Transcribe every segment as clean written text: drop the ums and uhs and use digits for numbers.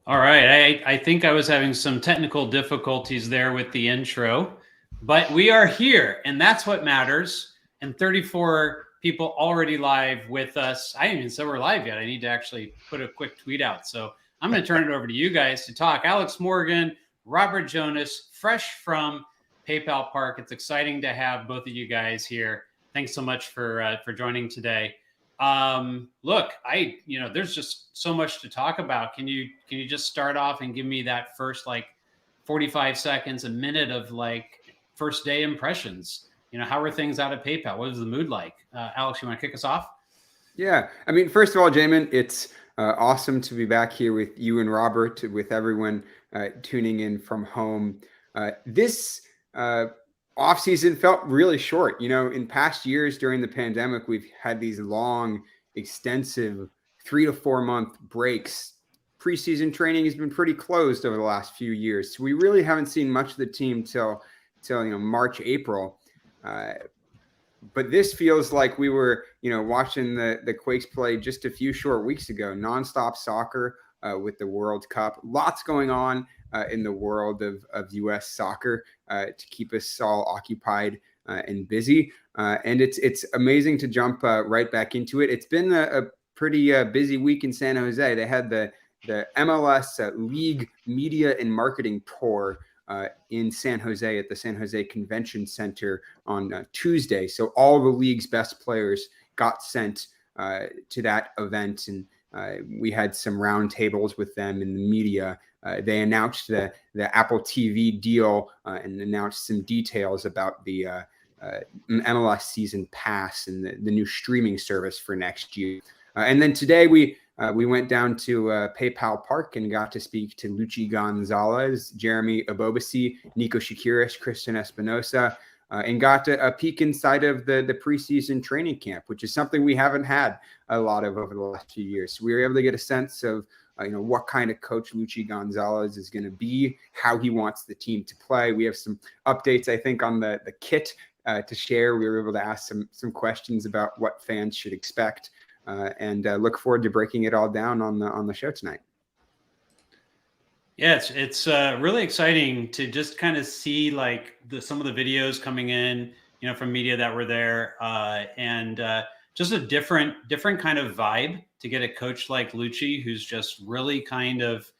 All right. I think I was having some technical difficulties there with the intro, but we are here, and that's what matters. And 34 people already live with us. I didn't even say we're live yet. I need to actually put a quick tweet out. So I'm going to turn it over to you guys to talk. Alex Morgan, Robert Jonas, fresh from PayPal Park. It's exciting to have both of you guys here. Thanks so much for joining today. Look, there's just so much to talk about. Can you just start off and give me that first 45 seconds, a minute of first day impressions? How are things out of PayPal? What is the mood like? Alex, you want to kick us off? Yeah, I mean, first of all, Jamin, it's awesome to be back here with you and Robert, with everyone tuning in from home. This off season felt really short. In past years during the pandemic, we've had these long, extensive 3 to 4 month breaks. Preseason training has been pretty closed over the last few years, so we really haven't seen much of the team till March, April. But this feels like we were, watching the Quakes play just a few short weeks ago. Nonstop soccer with the World Cup. Lots going on in the world of U.S. soccer to keep us all occupied and busy. And it's amazing to jump right back into it. It's been a pretty busy week in San Jose. They had the MLS League Media and Marketing Tour in San Jose at the San Jose Convention Center on Tuesday. So all the league's best players got sent to that event, and we had some roundtables with them in the media. They announced the Apple TV deal and announced some details about the MLS season pass and the new streaming service for next year. And then today we went down to PayPal Park and got to speak to Luchi Gonzalez, Jeremy Abobasi, Nico Shakiris, Christian Espinosa, and got a peek inside of the preseason training camp, which is something we haven't had a lot of over the last few years. So we were able to get a sense of what kind of coach Luchi Gonzalez is going to be, how he wants the team to play. We have some updates, I think, on the kit to share. We were able to ask some questions about what fans should expect. And look forward to breaking it all down on the show tonight. Yeah, it's really exciting to just kind of see some of the videos coming in, from media that were there, and just a different kind of vibe to get a coach like Luchi, who's just really kind of,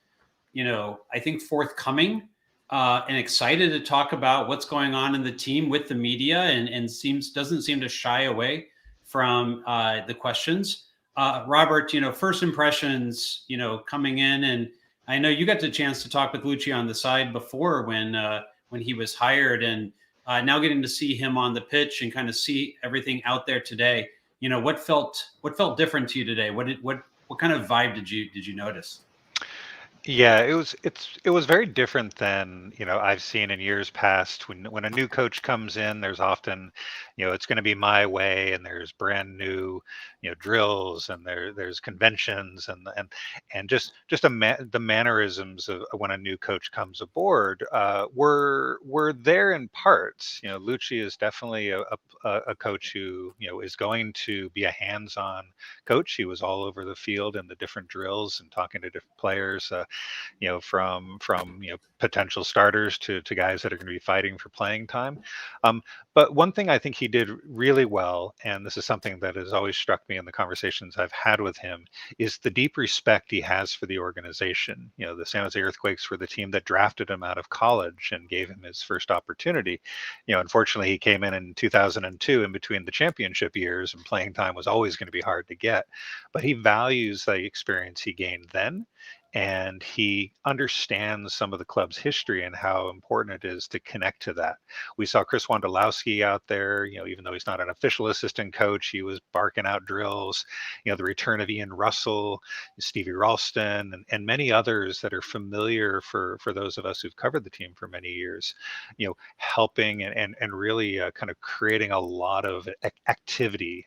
I think forthcoming and excited to talk about what's going on in the team with the media, and doesn't seem to shy away from the questions. Robert, first impressions, coming in, and I know you got the chance to talk with Luchi on the side before when he was hired, and now getting to see him on the pitch and kind of see everything out there today. What felt different to you today? What kind of vibe did you notice? Yeah, it was very different than I've seen in years past. When a new coach comes in, there's often it's going to be my way, and there's brand new drills, and there's conventions, and just the mannerisms of when a new coach comes aboard were there in parts. Luchi is definitely a coach who is going to be a hands-on coach. He was all over the field in the different drills and talking to different players. From potential starters to guys that are going to be fighting for playing time. But one thing I think he did really well, and this is something that has always struck me in the conversations I've had with him, is the deep respect he has for the organization. The San Jose Earthquakes were the team that drafted him out of college and gave him his first opportunity. Unfortunately, he came in 2002 in between the championship years, and playing time was always going to be hard to get. But he values the experience he gained then, and he understands some of the club's history and how important it is to connect to that. We saw Chris Wondolowski out there, even though he's not an official assistant coach, he was barking out drills. The return of Ian Russell, Stevie Ralston, and many others that are familiar for those of us who've covered the team for many years, helping and really kind of creating a lot of activity,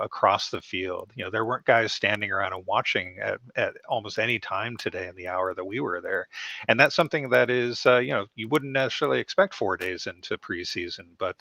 across the field. There weren't guys standing around and watching at almost any any time today in the hour that we were there. And that's something that is, you wouldn't necessarily expect 4 days into preseason, but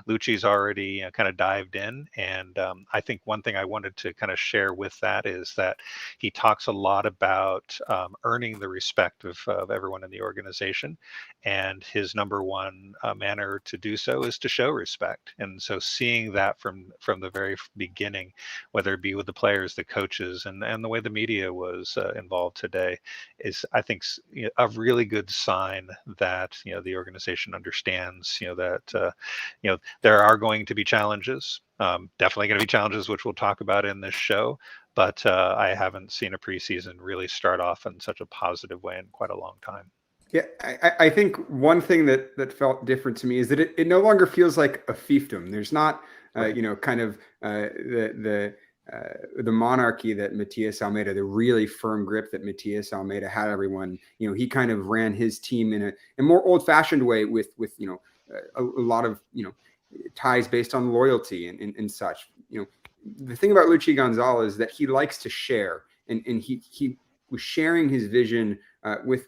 Luchi's already kind of dived in. And I think one thing I wanted to kind of share with that is that he talks a lot about earning the respect of everyone in the organization. And his number one manner to do so is to show respect. And so seeing that from the very beginning, whether it be with the players, the coaches, and the way the media was involved today, is, I think, a really good sign that the organization understands that there are going to be challenges, definitely going to be challenges, which we'll talk about in this show. But I haven't seen a preseason really start off in such a positive way in quite a long time. Yeah, I think one thing that felt different to me is that it no longer feels like a fiefdom. There's not, Right. kind of the monarchy that Matias Almeida, the really firm grip that Matias Almeida had everyone. He kind of ran his team in a more old-fashioned way with a lot of ties based on loyalty and such. The thing about Luchi Gonzalez is that he likes to share, and he was sharing his vision with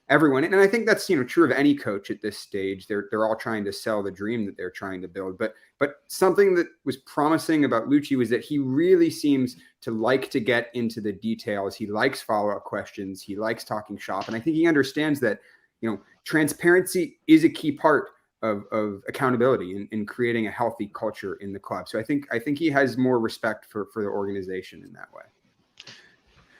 everyone, and I think that's true of any coach at this stage. They're all trying to sell the dream that they're trying to build, but something that was promising about Luchi was that he really seems to like to get into the details. He likes follow-up questions. He likes talking shop, and I think he understands that transparency is a key part of accountability in creating a healthy culture in the club. So I think he has more respect for the organization in that way.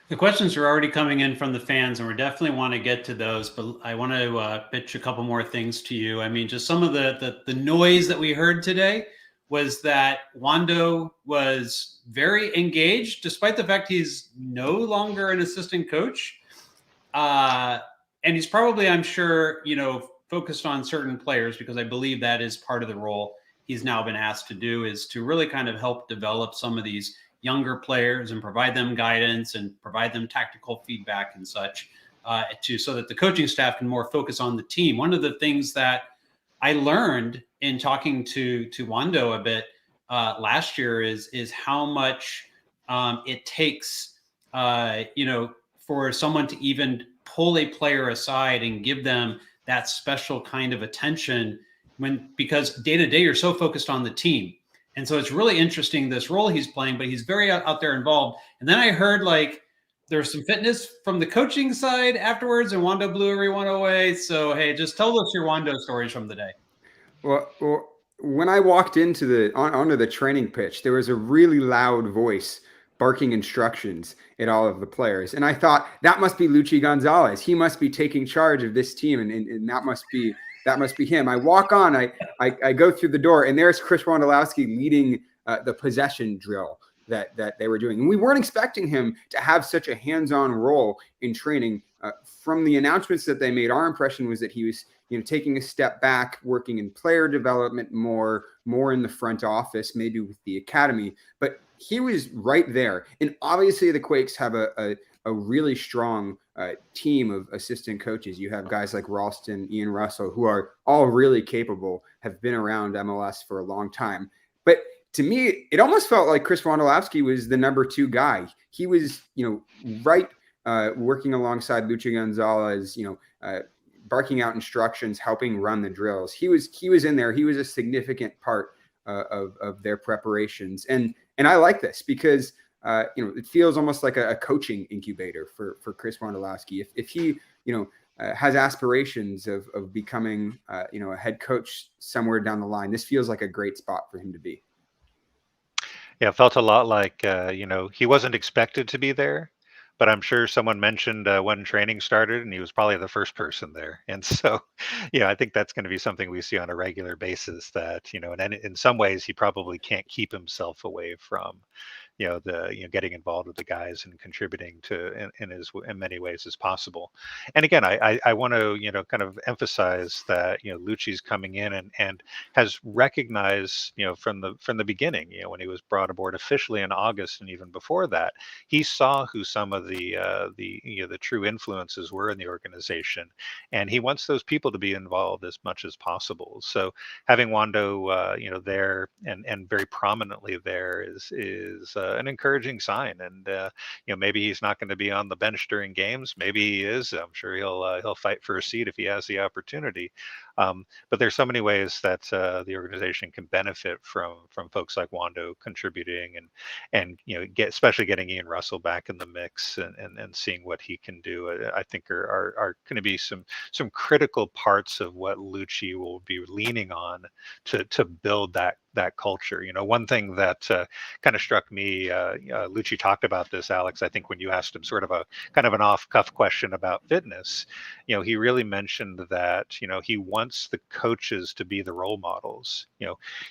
The questions are already coming in from the fans, and we definitely want to get to those. But I want to pitch a couple more things to you. I mean, just some of the noise that we heard today was that Wondo was very engaged, despite the fact he's no longer an assistant coach. And he's probably, I'm sure, focused on certain players, because I believe that is part of the role he's now been asked to do, is to really kind of help develop some of these younger players and provide them guidance and provide them tactical feedback and such, so that the coaching staff can more focus on the team. One of the things that I learned in talking to Wondo a bit last year is how much it takes, for someone to even pull a player aside and give them that special kind of attention, because day to day you're so focused on the team. And so it's really interesting, this role he's playing, but he's very out there involved. And then I heard there's some fitness from the coaching side afterwards, and Wondo blew everyone away. So, hey, just tell us your Wondo stories from the day. Well, when I walked into onto the training pitch, there was a really loud voice barking instructions at all of the players. And I thought, that must be Luchi Gonzalez. He must be taking charge of this team, and that must be him. I walk on, I go through the door, and there's Chris Wondolowski leading the possession drill that they were doing. And we weren't expecting him to have such a hands-on role in training. From the announcements that they made, our impression was that he was taking a step back, working in player development more in the front office, maybe with the academy. But he was right there. And obviously the Quakes have a really strong team of assistant coaches. You have guys like Ralston, Ian Russell, who are all really capable, have been around MLS for a long time. But to me, it almost felt like Chris Wondolowski was the number 2 guy. He was, right, working alongside Luchi Gonzalez, barking out instructions, helping run the drills. He was in there. He was a significant part of their preparations. And I like this because it feels almost like a coaching incubator for Chris Wondolowski. If he has aspirations of becoming a head coach somewhere down the line, this feels like a great spot for him to be. Yeah, it felt a lot like he wasn't expected to be there, but I'm sure someone mentioned when training started, and he was probably the first person there. And so, I think that's going to be something we see on a regular basis. That and in some ways, he probably can't keep himself away from getting involved with the guys and contributing to in many ways as possible. And again, I want to kind of emphasize that Luchi's coming in and has recognized from the beginning, when he was brought aboard officially in August, and even before that, he saw who some of the true influences were in the organization, and he wants those people to be involved as much as possible. So having Wondo there and very prominently there is an encouraging sign. And maybe he's not going to be on the bench during games. Maybe he is. I'm sure he'll fight for a seat if he has the opportunity. But there's so many ways that the organization can benefit from folks like Wando contributing and especially getting Ian Russell back in the mix and seeing what he can do. I think are going to be some critical parts of what Luchi will be leaning on to build that culture. One thing that kind of struck me, Luchi talked about this, Alex, I think when you asked him sort of a kind of an off-cuff question about fitness, he really mentioned that, he wants the coaches to be the role models.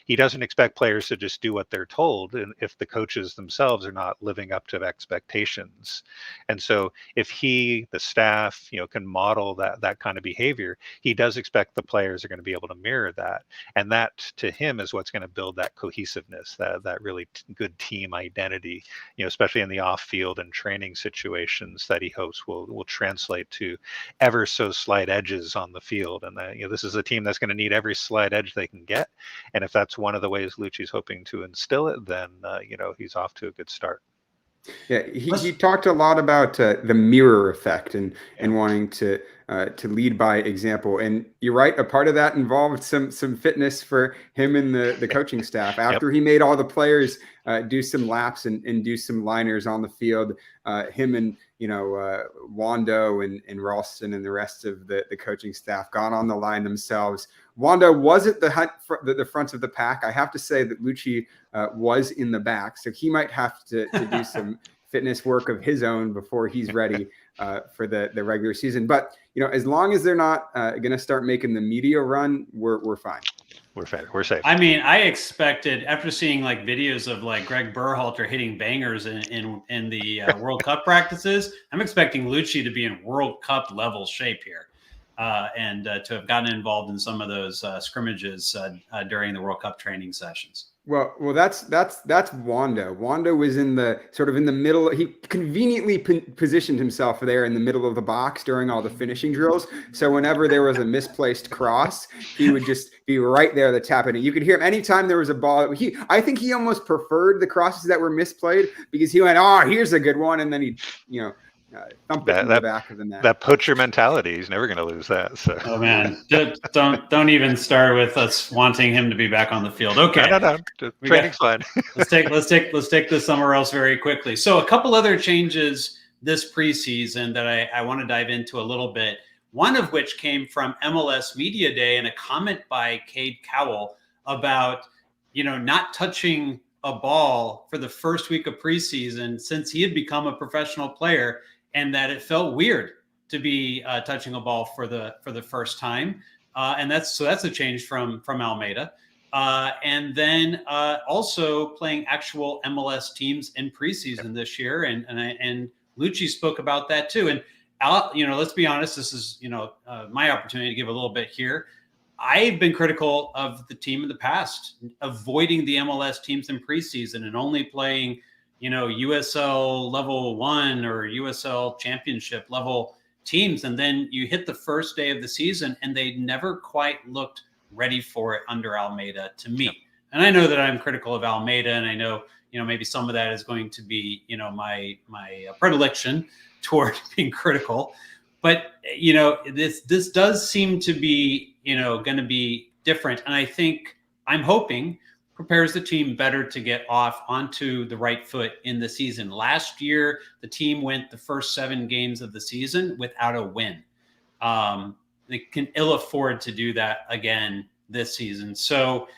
He doesn't expect players to just do what they're told, and if the coaches themselves are not living up to expectations. And so if the staff, can model that kind of behavior, he does expect the players are going to be able to mirror that. And that to him is what's going to build that cohesiveness, that really good team identity, especially in the off-field and training situations that he hopes will translate to ever so slight edges on the field. And this is a team that's going to need every slight edge they can get. And if that's one of the ways Luchi's hoping to instill it, then he's off to a good start. Yeah, he talked a lot about the mirror effect and wanting to lead by example. And you're right, a part of that involved some fitness for him and the coaching staff. After he made all the players do some laps and do some liners on the field, him and Wando and Ralston and the rest of the coaching staff got on the line themselves. Wando was at the front of the pack. I have to say that Luchi was in the back, so he might have to do some fitness work of his own before he's ready for the regular season. But as long as they're not going to start making the media run, we're fine. We're safe. I mean, I expected, after seeing like videos of like Greg Berhalter hitting bangers in the World Cup practices, I'm expecting Luchi to be in World Cup level shape here. And to have gotten involved in some of those scrimmages during the World Cup training sessions. Well, that's Wando. Wando was in the middle. He conveniently positioned himself there in the middle of the box during all the finishing drills. So whenever there was a misplaced cross, he would just be right there to tap it. And you could hear him anytime there was a ball. I think he almost preferred the crosses that were misplayed because he went, "Oh, here's a good one," and then he, thump it in the back of the net. That poacher mentality, he's never going to lose that. So. Oh man, don't even start with us wanting him to be back on the field. Okay, no. Training's fine. let's take this somewhere else very quickly. So a couple other changes this preseason that I want to dive into a little bit. One of which came from MLS Media Day and a comment by Cade Cowell about not touching a ball for the first week of preseason since he had become a professional player. And that it felt weird to be touching a ball for the first time, and that's a change from Almeida, and then also playing actual MLS teams in preseason this year, and Luchi spoke about that too. And let's be honest, this is my opportunity to give a little bit here. I've been critical of the team in the past, avoiding the MLS teams in preseason and only playing USL level 1 or USL championship level teams. And then you hit the first day of the season and they never quite looked ready for it under Almeida to me. And I know that I'm critical of Almeida, and I know, maybe some of that is going to be, my predilection toward being critical, but this does seem to be, going to be different. And I'm hoping prepares the team better to get off onto the right foot in the season. Last year, the team went the first 7 games of the season without a win. They can ill afford to do that again this season. So,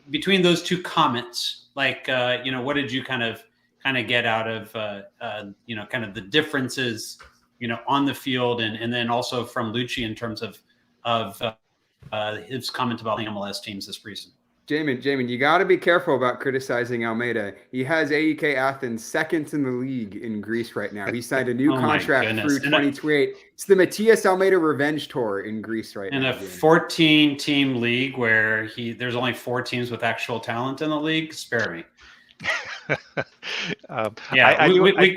between those two comments, what did you kind of get out of, kind of the differences, on the field, and then also from Luchi in terms of his comment about the MLS teams this preseason? Jamin, you got to be careful about criticizing Almeida. He has AEK Athens second in the league in Greece right now. He signed a new contract through 2028. It's the Matias Almeida Revenge Tour in Greece right now. In a 14-team league where there's only 4 teams with actual talent in the league. Spare me.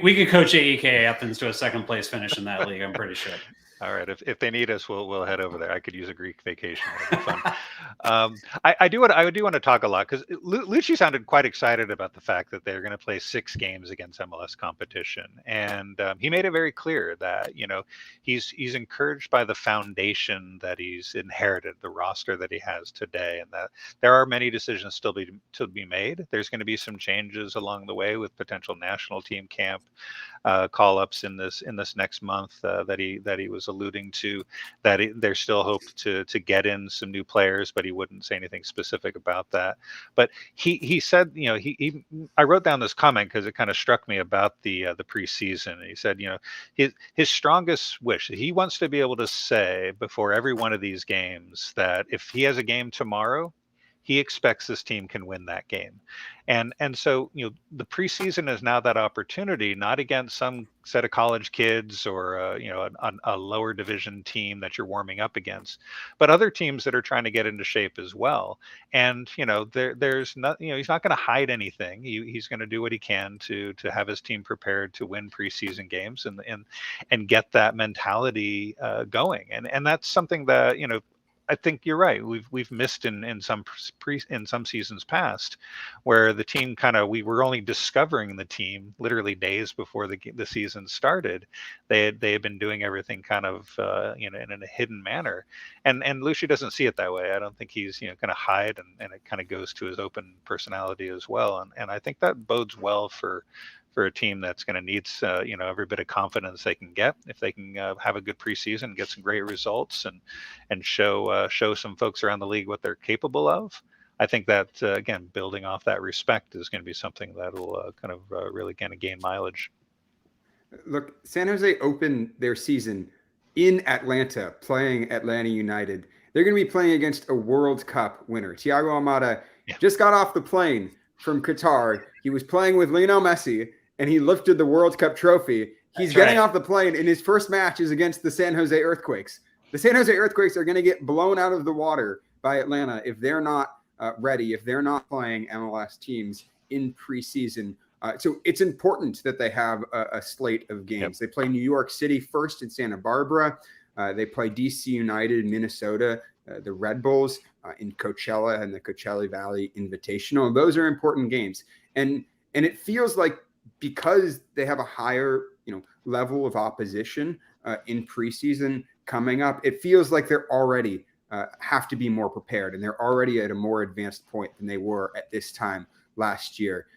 We could coach AEK Athens to a second place finish in that league, I'm pretty sure. All right. If they need us, we'll head over there. I could use a Greek vacation. That'd be fun. I do want to talk a lot because Luchi sounded quite excited about the fact that they're going to play 6 games against MLS competition, and he made it very clear that he's encouraged by the foundation that he's inherited, the roster that he has today, and that there are many decisions still to be made. There's going to be some changes along the way with potential national team camp call-ups in this next month that he was alluding to, that there's still hope to get in some new players, but he wouldn't say anything specific about that. But he said, I wrote down this comment because it kind of struck me about the preseason. He said, his strongest wish, he wants to be able to say before every one of these games that if he has a game tomorrow, he expects this team can win that game. And so, the preseason is now that opportunity, not against some set of college kids or, a lower division team that you're warming up against, but other teams that are trying to get into shape as well. And, there's not, he's not going to hide anything. He's going to do what he can to have his team prepared to win preseason games and get that mentality going. And that's something that, I think you're right. We've missed in some seasons past, where the team we were only discovering the team literally days before the season started. They had been doing everything in a hidden manner, and Luchi doesn't see it that way. I don't think he's going to hide, and it kind of goes to his open personality as well. And I think that bodes well for a team that's going to need every bit of confidence they can get if they can have a good preseason, get some great results, and show some folks around the league what they're capable of. I think that again, building off that respect is going to be something that will really kind of gain mileage. Look, San Jose opened their season in Atlanta, playing Atlanta United. They're going to be playing against a World Cup winner. Thiago Almada just got off the plane from Qatar. He was playing with Lionel Messi, and he lifted the World Cup trophy. He's getting off the plane, and his first match is against the San Jose Earthquakes. The San Jose Earthquakes are going to get blown out of the water by Atlanta if they're not ready, if they're not playing MLS teams in preseason. So it's important that they have a slate of games. They play New York City first in Santa Barbara. They play DC United in Minnesota, the Red Bulls in Coachella and the Coachella Valley Invitational. And those are important games. And it feels like because they have a higher level of opposition in preseason coming up, it feels like they're already have to be more prepared, and they're already at a more advanced point than they were at this time last year.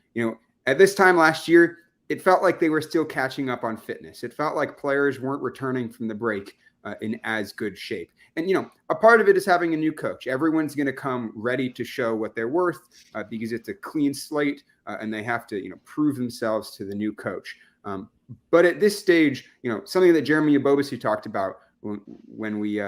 At this time last year, it felt like they were still catching up on fitness. It felt like players weren't returning from the break in as good shape. And, a part of it is having a new coach. Everyone's going to come ready to show what they're worth because it's a clean slate and they have to, prove themselves to the new coach. But at this stage, something that Jeremy Abobasi talked about when we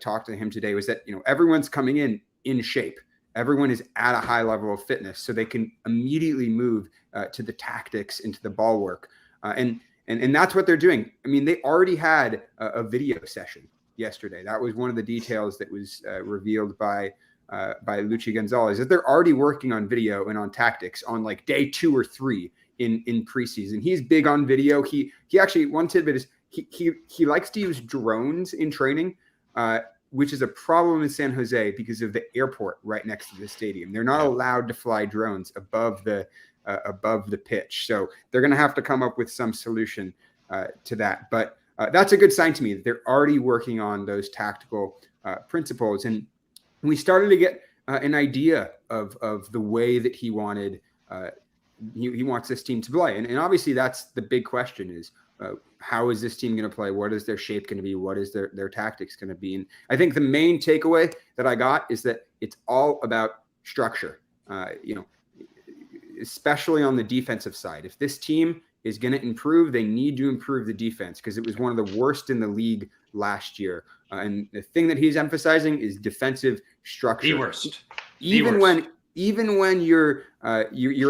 talked to him today was that, everyone's coming in shape. Everyone is at a high level of fitness, so they can immediately move to the tactics, into the ball work. And that's what they're doing. I mean, they already had a video session yesterday. That was one of the details that was revealed by Luchi Gonzalez, that they're already working on video and on tactics on like day 2 or 3 in preseason. He's big on video. He actually, one tidbit is he likes to use drones in training, which is a problem in San Jose because of the airport right next to the stadium. They're not allowed to fly drones above the pitch. So they're going to have to come up with some solution to that. But that's a good sign to me that they're already working on those tactical principles. And we started to get an idea of the way that he wanted, he wants this team to play. And obviously that's the big question is, how is this team going to play? What is their shape going to be? What is their tactics going to be? And I think the main takeaway that I got is that it's all about structure, especially on the defensive side. If this team is going to improve, they need to improve the defense because it was one of the worst in the league last year. And the thing that he's emphasizing is defensive structure. The worst. Even when you're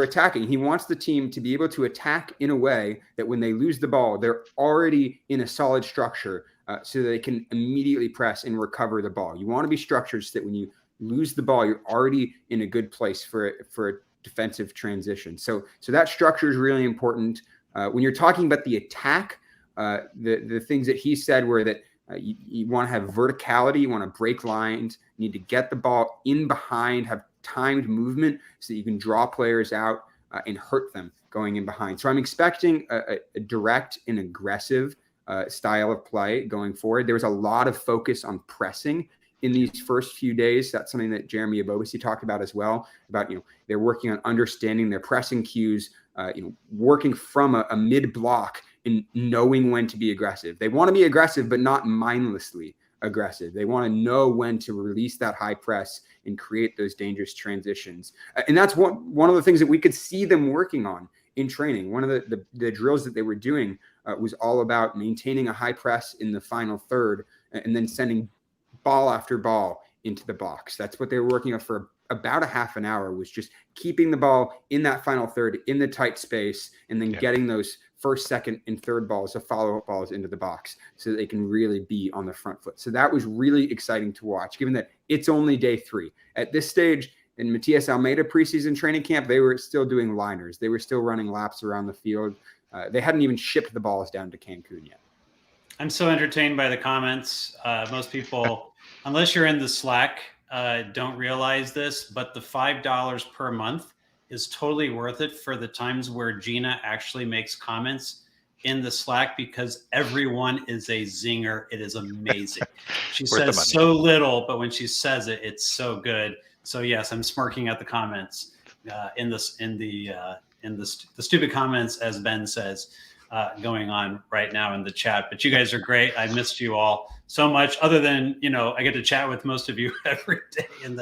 attacking, he wants the team to be able to attack in a way that when they lose the ball, they're already in a solid structure so they can immediately press and recover the ball. You want to be structured so that when you lose the ball, you're already in a good place for a defensive transition. So that structure is really important. When you're talking about the attack, the things that he said were that You want to have verticality. You want to break lines. You need to get the ball in behind, have timed movement so that you can draw players out and hurt them going in behind. So I'm expecting a direct and aggressive style of play going forward. There was a lot of focus on pressing in these first few days. That's something that Jeremy Ebobisse talked about as well, about, they're working on understanding their pressing cues, working from a mid block and knowing when to be aggressive. They want to be aggressive, but not mindlessly aggressive. They want to know when to release that high press and create those dangerous transitions. And that's one of the things that we could see them working on in training. One of the drills that they were doing was all about maintaining a high press in the final third and then sending ball after ball into the box. That's what they were working on for about a half an hour, was just keeping the ball in that final third in the tight space and then getting those first, second, and third balls, so follow-up balls into the box so that they can really be on the front foot. So that was really exciting to watch, given that it's only day 3. At this stage in Matias Almeida preseason training camp, they were still doing liners. They were still running laps around the field. They hadn't even shipped the balls down to Cancun yet. I'm so entertained by the comments. Most people, unless you're in the Slack, don't realize this, but the $5 per month is totally worth it for the times where Gina actually makes comments in the Slack, because everyone is a zinger. It is amazing. She says so little, but when she says it, it's so good. So yes, I'm smirking at the comments in the stupid comments, as Ben says, going on right now in the chat. But you guys are great. I missed you all so much, other than, I get to chat with most of you every day in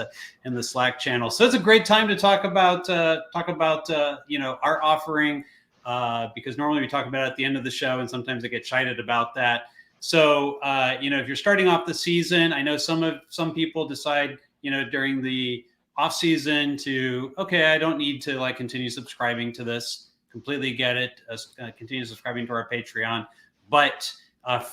the Slack channel. So it's a great time to talk about our offering, because normally we talk about it at the end of the show, and sometimes I get chided about that. So, if you're starting off the season, I know some people decide, during the off season I don't need to continue subscribing to this. Completely get it. Continue subscribing to our Patreon, but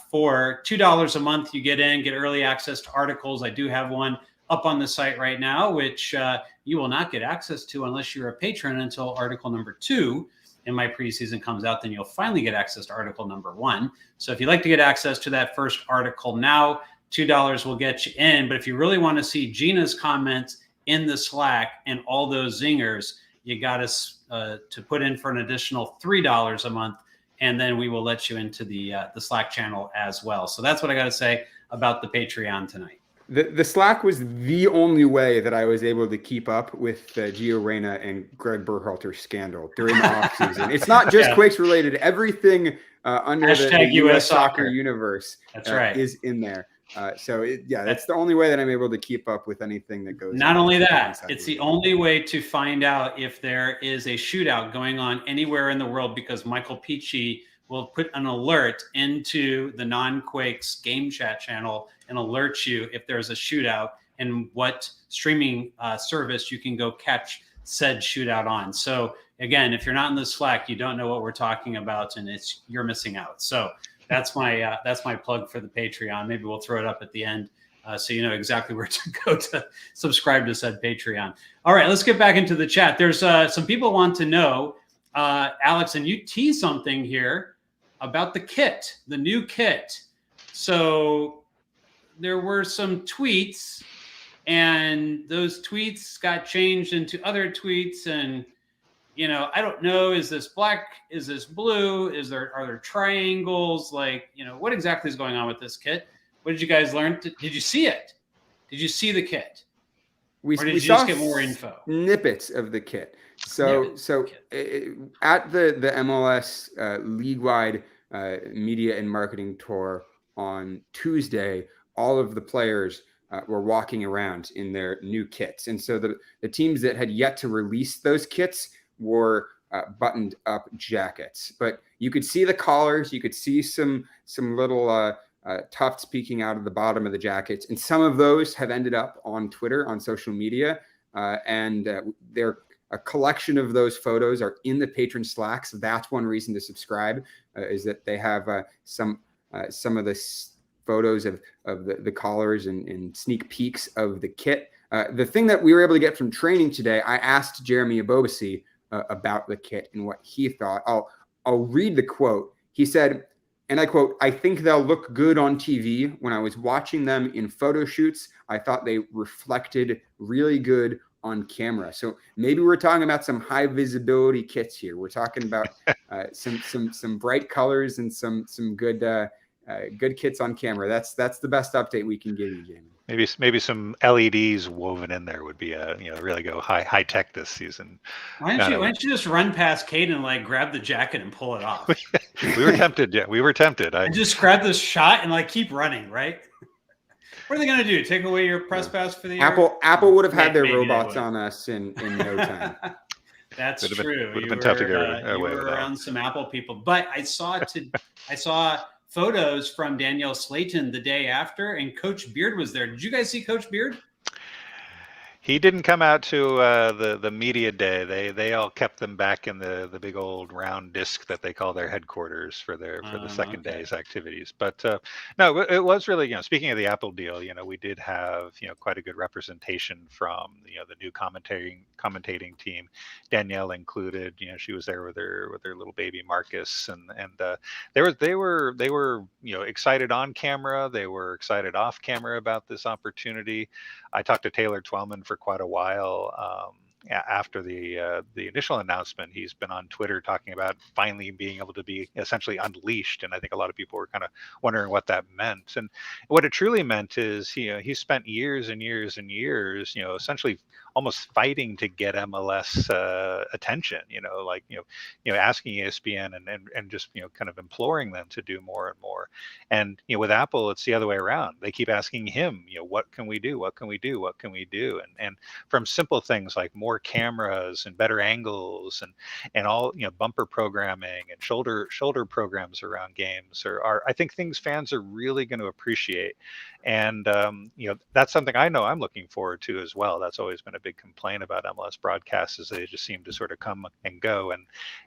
for $2 a month, you get early access to articles. I do have one up on the site right now, which you will not get access to unless you're a patron until article number 2 in my preseason comes out. Then you'll finally get access to article number 1. So if you'd like to get access to that first article now, $2 will get you in. But if you really want to see Gina's comments in the Slack and all those zingers, you got to put in for an additional $3 a month, and then we will let you into the Slack channel as well. So that's what I got to say about the Patreon tonight. The Slack was the only way that I was able to keep up with Gio Reyna and Greg Berhalter scandal during the offseason. It's not just Quakes related. Everything under the US soccer universe is in there. That's the only way that I'm able to keep up with anything that goes on. Not only that, it's the only way to find out if there is a shootout going on anywhere in the world, because Michael Peachy will put an alert into the non-Quakes game chat channel and alert you if there's a shootout and what streaming service you can go catch said shootout on. So again, if you're not in the Slack, you don't know what we're talking about, and you're missing out. So that's my plug for the Patreon. Maybe we'll throw it up at the end so you know exactly where to go to subscribe to said Patreon. All right, let's get back into the chat. There's some people want to know, Alex, and you teased something here about the kit, the new kit. So there were some tweets, and those tweets got changed into other tweets, and I don't know, is this black? Is this blue? Are there triangles? What exactly is going on with this kit? What did you guys learn? Did you see it? Did you see the kit? Or did you just get more info? Snippets of the kit. So at the MLS league-wide media and marketing tour on Tuesday, all of the players were walking around in their new kits. And so the teams that had yet to release those kits wore buttoned up jackets, but you could see the collars, you could see some little tufts peeking out of the bottom of the jackets, and some of those have ended up on Twitter, on social media, and they're a collection of those photos are in the patron Slack. So that's one reason to subscribe, is that they have some of the photos of the collars and sneak peeks of the kit. The thing that we were able to get from training today, I asked Jeremy Ebobisse about the kit and what he thought. I'll read the quote. He said, And I quote, "I think they'll look good on TV. When I was watching them in photo shoots, I thought they reflected really good on camera." So maybe we're talking about some high visibility kits here. We're talking about some bright colors and some good good kits on camera. That's the best update we can give you, Jamie. Maybe some LEDs woven in there would be really go high tech this season. Why don't you just run past Kate and like grab the jacket and pull it off? We were tempted. Yeah, we were tempted. I just grab this shot and like keep running, right? What are they going to do? Take away your press pass for the year? Apple would have had their robots on us in no time. That's true. Would have been tough to get away with that. You were around some Apple people, but I saw photos from Danielle Slayton the day after, and Coach Beard was there. Did you guys see Coach Beard? He didn't come out to the media day. They all kept them back in the big old round disc that they call their headquarters for the second day's activities. But no, it was really, speaking of the Apple deal, we did have quite a good representation from the new commentating team, Danielle included. She was there with her little baby Marcus, and they were excited on camera. They were excited off camera about this opportunity. I talked to Taylor Twellman for quite a while after the initial announcement. He's been on Twitter talking about finally being able to be essentially unleashed, and I think a lot of people were kind of wondering what that meant. And what it truly meant is he spent years and years and years essentially almost fighting to get MLS attention, asking ESPN and just kind of imploring them to do more and more. And with Apple, it's the other way around. They keep asking him, what can we do? What can we do? What can we do? And from simple things like more cameras and better angles and all bumper programming and shoulder programs around games are I think things fans are really going to appreciate. And that's something I know I'm looking forward to as well. That's always been a big complaint about MLS broadcasts, is they just seem to sort of come and go,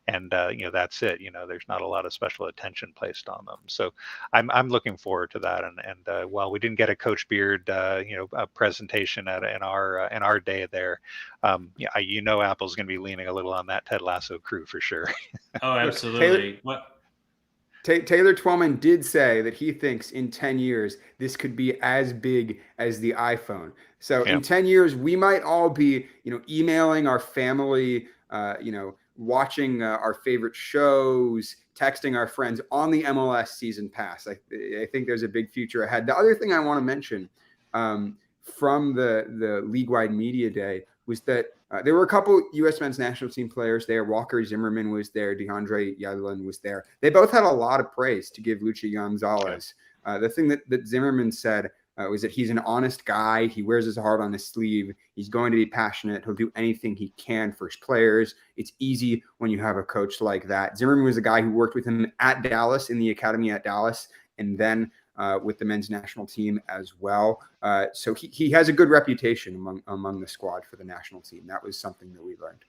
and that's it. There's not a lot of special attention placed on them. So I'm looking forward to that. And while we didn't get a Coach Beard a presentation in our day there, Apple's going to be leaning a little on that Ted Lasso crew for sure. Oh, absolutely. Taylor Twellman did say that he thinks in 10 years this could be as big as the iPhone. So in 10 years, we might all be, emailing our family, watching our favorite shows, texting our friends on the MLS season pass. I think there's a big future ahead. The other thing I want to mention from the league-wide media day was that there were a couple U.S. men's national team players there. Walker Zimmerman was there. DeAndre Yedlin was there. They both had a lot of praise to give Luchi Gonzalez. The thing that Zimmerman said was that he's an honest guy. He wears his heart on his sleeve. He's going to be passionate. He'll do anything he can for his players. It's easy when you have a coach like that. Zimmerman was a guy who worked with him at Dallas, in the academy at Dallas, and then with the men's national team as well. So he has a good reputation among the squad for the national team. That was something that we learned.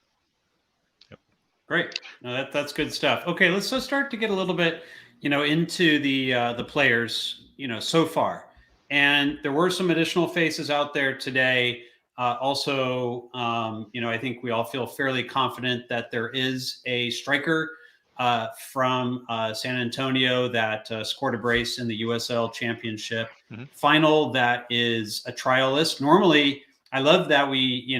Yep. Great. No, that's good stuff. Okay, let's start to get a little bit, into the players, so far. And there were some additional faces out there today. Also, I think we all feel fairly confident that there is a striker from San Antonio that scored a brace in the USL Championship final. That is a trialist. Normally, I love that we,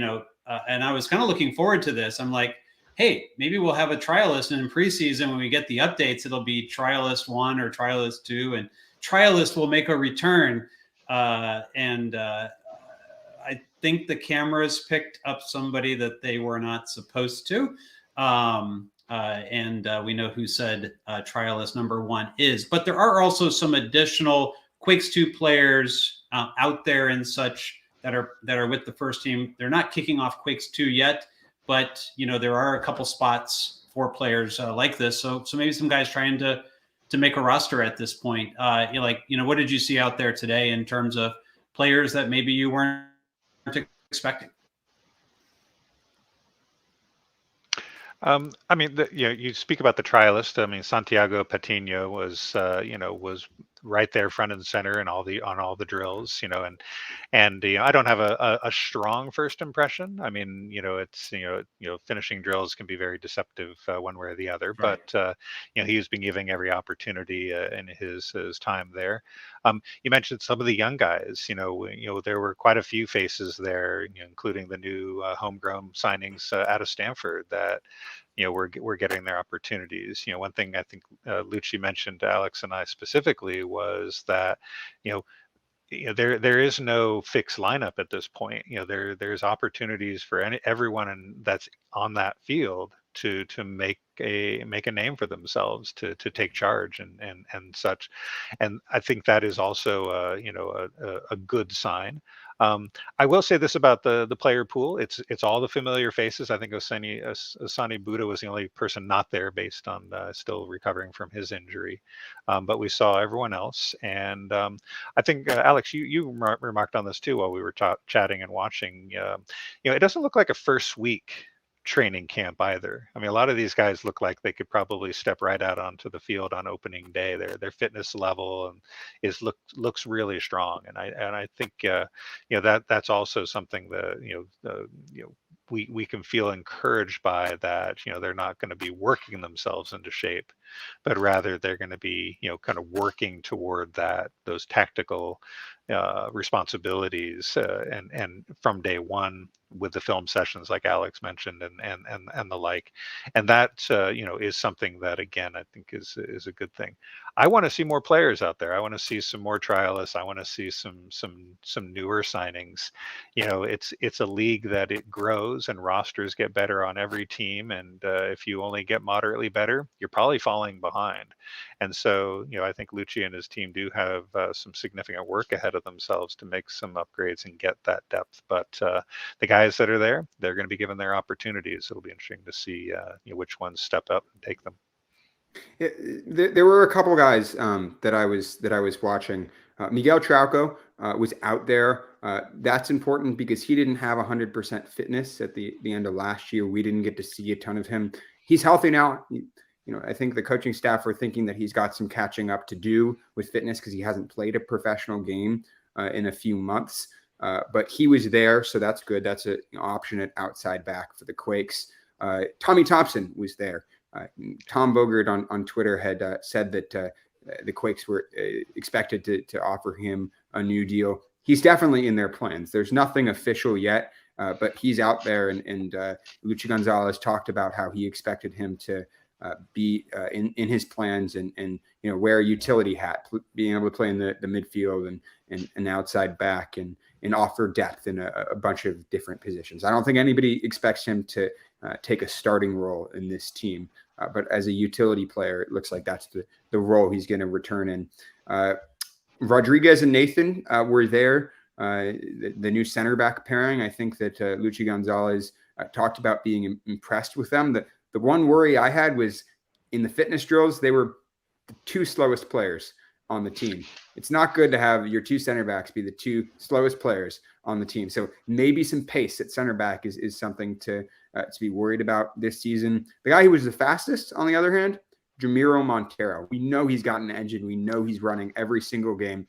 and I was kind of looking forward to this. I'm like, hey, maybe we'll have a trialist, and in preseason, when we get the updates, it'll be trialist 1 or trialist 2, and trialist will make a return. I think the cameras picked up somebody that they were not supposed to. And we know who said trialist number 1 is. But there are also some additional Quakes 2 players out there and such that are with the first team. They're not kicking off Quakes 2 yet, but there are a couple spots for players like this. So maybe some guys trying to make a roster at this point. What did you see out there today in terms of players that maybe you weren't expecting? You speak about the trialist. I mean, Santiago Patino was right there front and center and on all the drills, and I don't have a strong first impression. I mean, it's finishing drills can be very deceptive one way or the other, Right. but he's been giving every opportunity in his time there. You mentioned some of the young guys. There were quite a few faces there, including the new homegrown signings out of Stanford that we're getting their opportunities. One thing I think Luchi mentioned to Alex and I specifically was that there is no fixed lineup at this point. There's opportunities for everyone that's on that field to make a name for themselves, to take charge and such. And I think that is also a good sign. I will say this about the player pool: it's all the familiar faces. I think Osani Buddha was the only person not there based on still recovering from his injury, but we saw everyone else. And I think Alex, you remarked on this too while we were chatting and watching. It doesn't look like a first week training camp either. I mean, a lot of these guys look like they could probably step right out onto the field on opening day. Their fitness level and looks really strong, and I think that's also something that we can feel encouraged by, that they're not going to be working themselves into shape, but rather they're going to be kind of working toward those tactical responsibilities and from day one with the film sessions like Alex mentioned and the like. And that is something that, again, I think is a good thing. I want to see more players out there. I want to see some more trialists. I want to see some newer signings. It's a league that it grows and rosters get better on every team, and if you only get moderately better, you're probably falling behind. And so I think Luchi and his team do have some significant work ahead of themselves to make some upgrades and get that depth. But the guys that are there, they're going to be given their opportunities. It'll be interesting to see which ones step up and take them. Yeah, there were a couple guys that I was watching. Miguel Trauco was out there. That's important because he didn't have 100% fitness at the end of last year. We didn't get to see a ton of him. He's healthy now. I think the coaching staff are thinking that he's got some catching up to do with fitness because he hasn't played a professional game in a few months. But he was there, so that's good. That's an option at outside back for the Quakes. Tommy Thompson was there. Tom Bogert on Twitter had said that the Quakes were expected to offer him a new deal. He's definitely in their plans. There's nothing official yet, but he's out there. And Luchi Gonzalez talked about how he expected him to be in his plans and wear a utility hat, being able to play in the midfield and outside back and offer depth in a bunch of different positions. I don't think anybody expects him to take a starting role in this team, but as a utility player, it looks like that's the role he's going to return in. Rodriguez and Nathan were there, the new center back pairing. I think that Luchi Gonzalez talked about being impressed with them. The one worry I had was in the fitness drills, they were the two slowest players on the team. It's not good to have your two center backs be the two slowest players on the team. So maybe some pace at center back is something to be worried about this season. The guy who was the fastest, on the other hand, Jamiro Montero. We know he's got an engine. We know he's running every single game.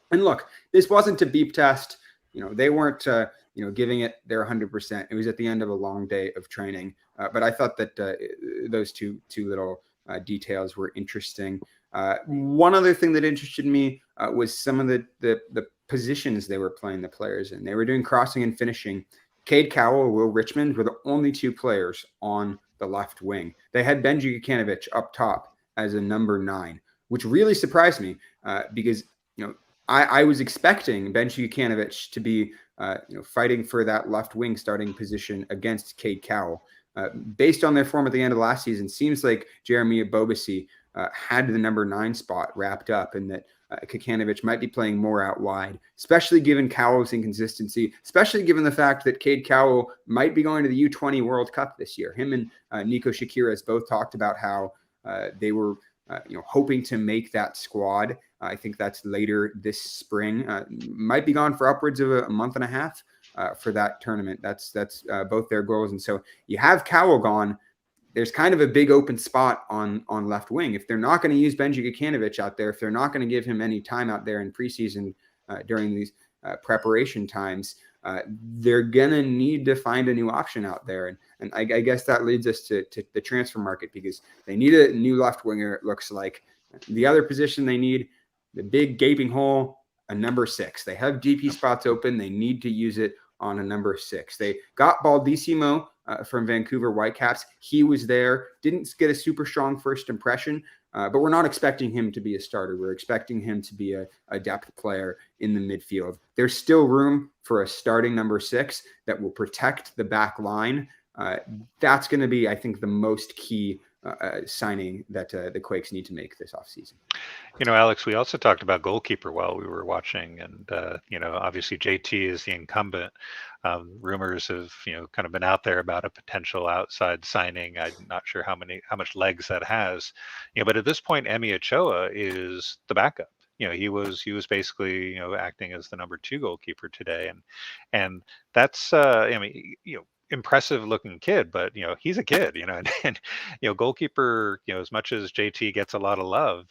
And look, this wasn't a beep test. They weren't giving it their 100%. It was at the end of a long day of training. But I thought that those two little details were interesting. One other thing that interested me was some of the positions they were playing the players in. They were doing crossing and finishing. Cade Cowell or Will Richmond were the only two players on the left wing. They had Benji Jukanovic up top as a number 9, which really surprised me because I was expecting Benji Jukanovic to be fighting for that left wing starting position against Cade Cowell. Based on their form at the end of last season, seems like Jeremy Abobasi had the number 9 spot wrapped up, and that Jukanovic might be playing more out wide, especially given Cowell's inconsistency, especially given the fact that Cade Cowell might be going to the U20 World Cup this year. Him and Nico Shakiras both talked about how they were hoping to make that squad. I think that's later this spring. Might be gone for upwards of a month and a half for that tournament. That's both their goals. And so you have Cowell gone. there's kind of a big open spot on left wing. If they're not going to use Benji Gacanovic out there, if they're not going to give him any time out there in preseason during these preparation times, they're going to need to find a new option out there. And I guess that leads us to the transfer market, because they need a new left winger, it looks like. The other position they need, the big gaping hole, a number 6. They have DP spots open. They need to use it on a number 6. They got Baldissimo from Vancouver Whitecaps. He was there, didn't get a super strong first impression, but we're not expecting him to be a starter. We're expecting him to be a depth player in the midfield. There's still room for a starting number 6 that will protect the back line. That's going to be, I think, the most key signing that the Quakes need to make this offseason. Alex, we also talked about goalkeeper while we were watching, and obviously JT is the incumbent. Rumors have kind of been out there about a potential outside signing. I'm not sure how much legs that has, but at this point, Emi Ochoa is the backup. He was basically acting as the number 2 goalkeeper today, and that's impressive looking kid, but he's a kid, and goalkeeper, as much as JT gets a lot of love,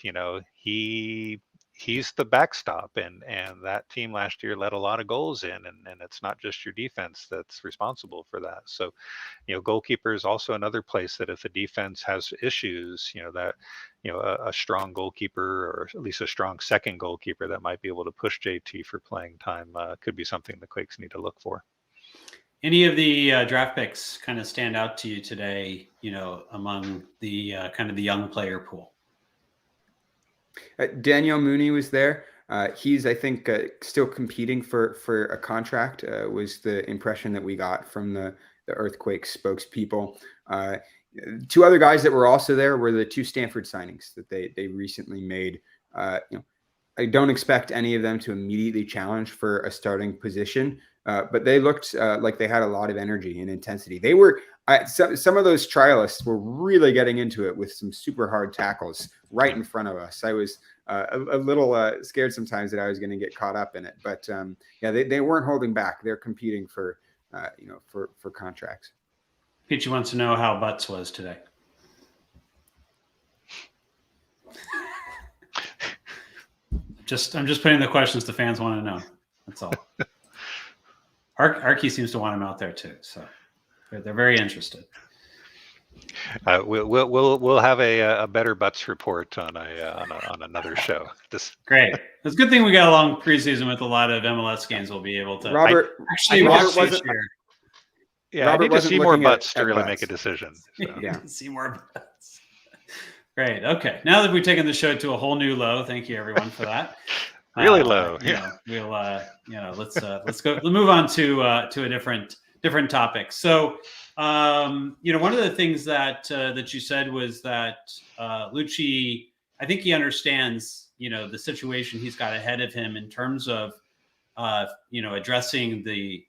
he's the backstop, and that team last year let a lot of goals in, and it's not just your defense that's responsible for that. So goalkeeper is also another place that if the defense has issues, that a strong goalkeeper, or at least a strong second goalkeeper that might be able to push JT for playing time, could be something the Quakes need to look for. Any of the draft picks kind of stand out to you today, among the kind of the young player pool? Daniel Mooney was there. He's, I think, still competing for a contract, was the impression that we got from the Earthquake spokespeople. 2 other guys that were also there were the 2 Stanford signings that they recently made. I don't expect any of them to immediately challenge for a starting position, but they looked like they had a lot of energy and intensity. They were some of those trialists were really getting into it with some super hard tackles right in front of us. I was a little scared sometimes that I was going to get caught up in it, but they weren't holding back. They're competing for contracts. Peachy wants to know how Butts was today. I'm just putting the questions the fans want to know. That's all. Arky seems to want him out there too, so they're very interested. We'll have a better Butts report on another show. Great. It's a good thing we got a long preseason with a lot of MLS games. We'll be able to. Robert wasn't here. Yeah, Robert, I need to see more Butts to really make a decision. So. Yeah, see more Butts. Great. Okay. Now that we've taken the show to a whole new low, thank you everyone for that. Really low. Yeah. We'll let's move on to a different topic. So one of the things that you said was that Luchi, I think he understands the situation he's got ahead of him in terms of addressing the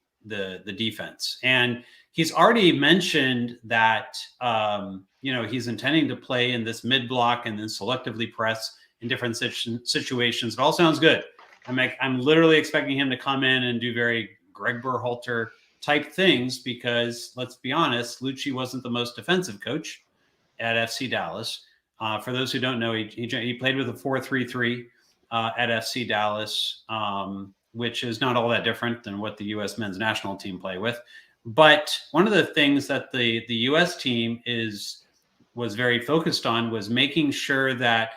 defense, and he's already mentioned that he's intending to play in this mid block and then selectively press in different situations. It all sounds good. I'm literally expecting him to come in and do very Greg Berhalter type things, because let's be honest, Luchi wasn't the most defensive coach at FC Dallas. For those who don't know, he played with a 4-3-3 at FC Dallas, which is not all that different than what the U.S. men's national team play with. But one of the things that the U.S. team was very focused on was making sure that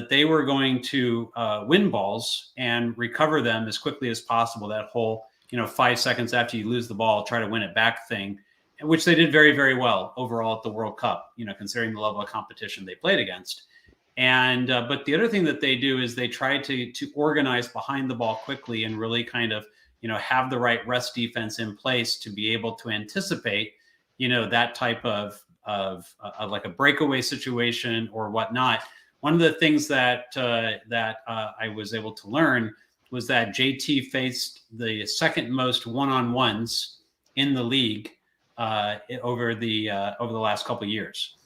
they were going to win balls and recover them as quickly as possible. That whole 5 seconds after you lose the ball, try to win it back thing, which they did very, very well overall at the World Cup, considering the level of competition they played against. And but the other thing that they do is they try to organize behind the ball quickly and really kind of have the right rest defense in place to be able to anticipate that type of like a breakaway situation or whatnot. One of the things that I was able to learn was that JT faced the second most one-on-ones in the league over the last couple of years.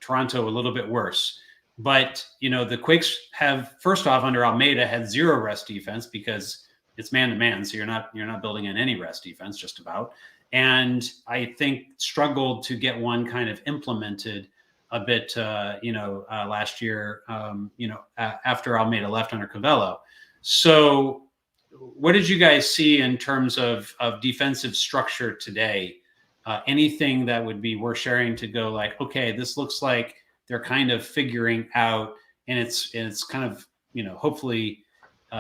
Toronto a little bit worse, but the Quakes have, first off, under Almeida, had zero rest defense because it's man to man, so you're not building in any rest defense just about. and I think struggled to get one kind of implemented a bit, last year, after Almeida left under Cavello. So what did you guys see in terms of defensive structure today? Anything that would be worth sharing to go like, okay, this looks like they're kind of figuring out, and it's kind of, hopefully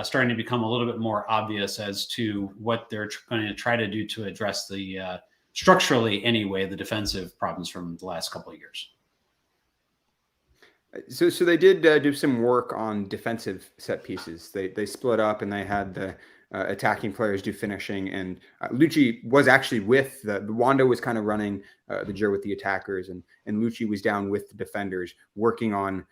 starting to become a little bit more obvious as to what they're going to try to do to address the structurally anyway, the defensive problems from the last couple of years. So they did do some work on defensive set pieces. They split up and they had the attacking players do finishing. And Luchi was actually with the Wando was kind of running the drill with the attackers, and Luchi was down with the defenders working on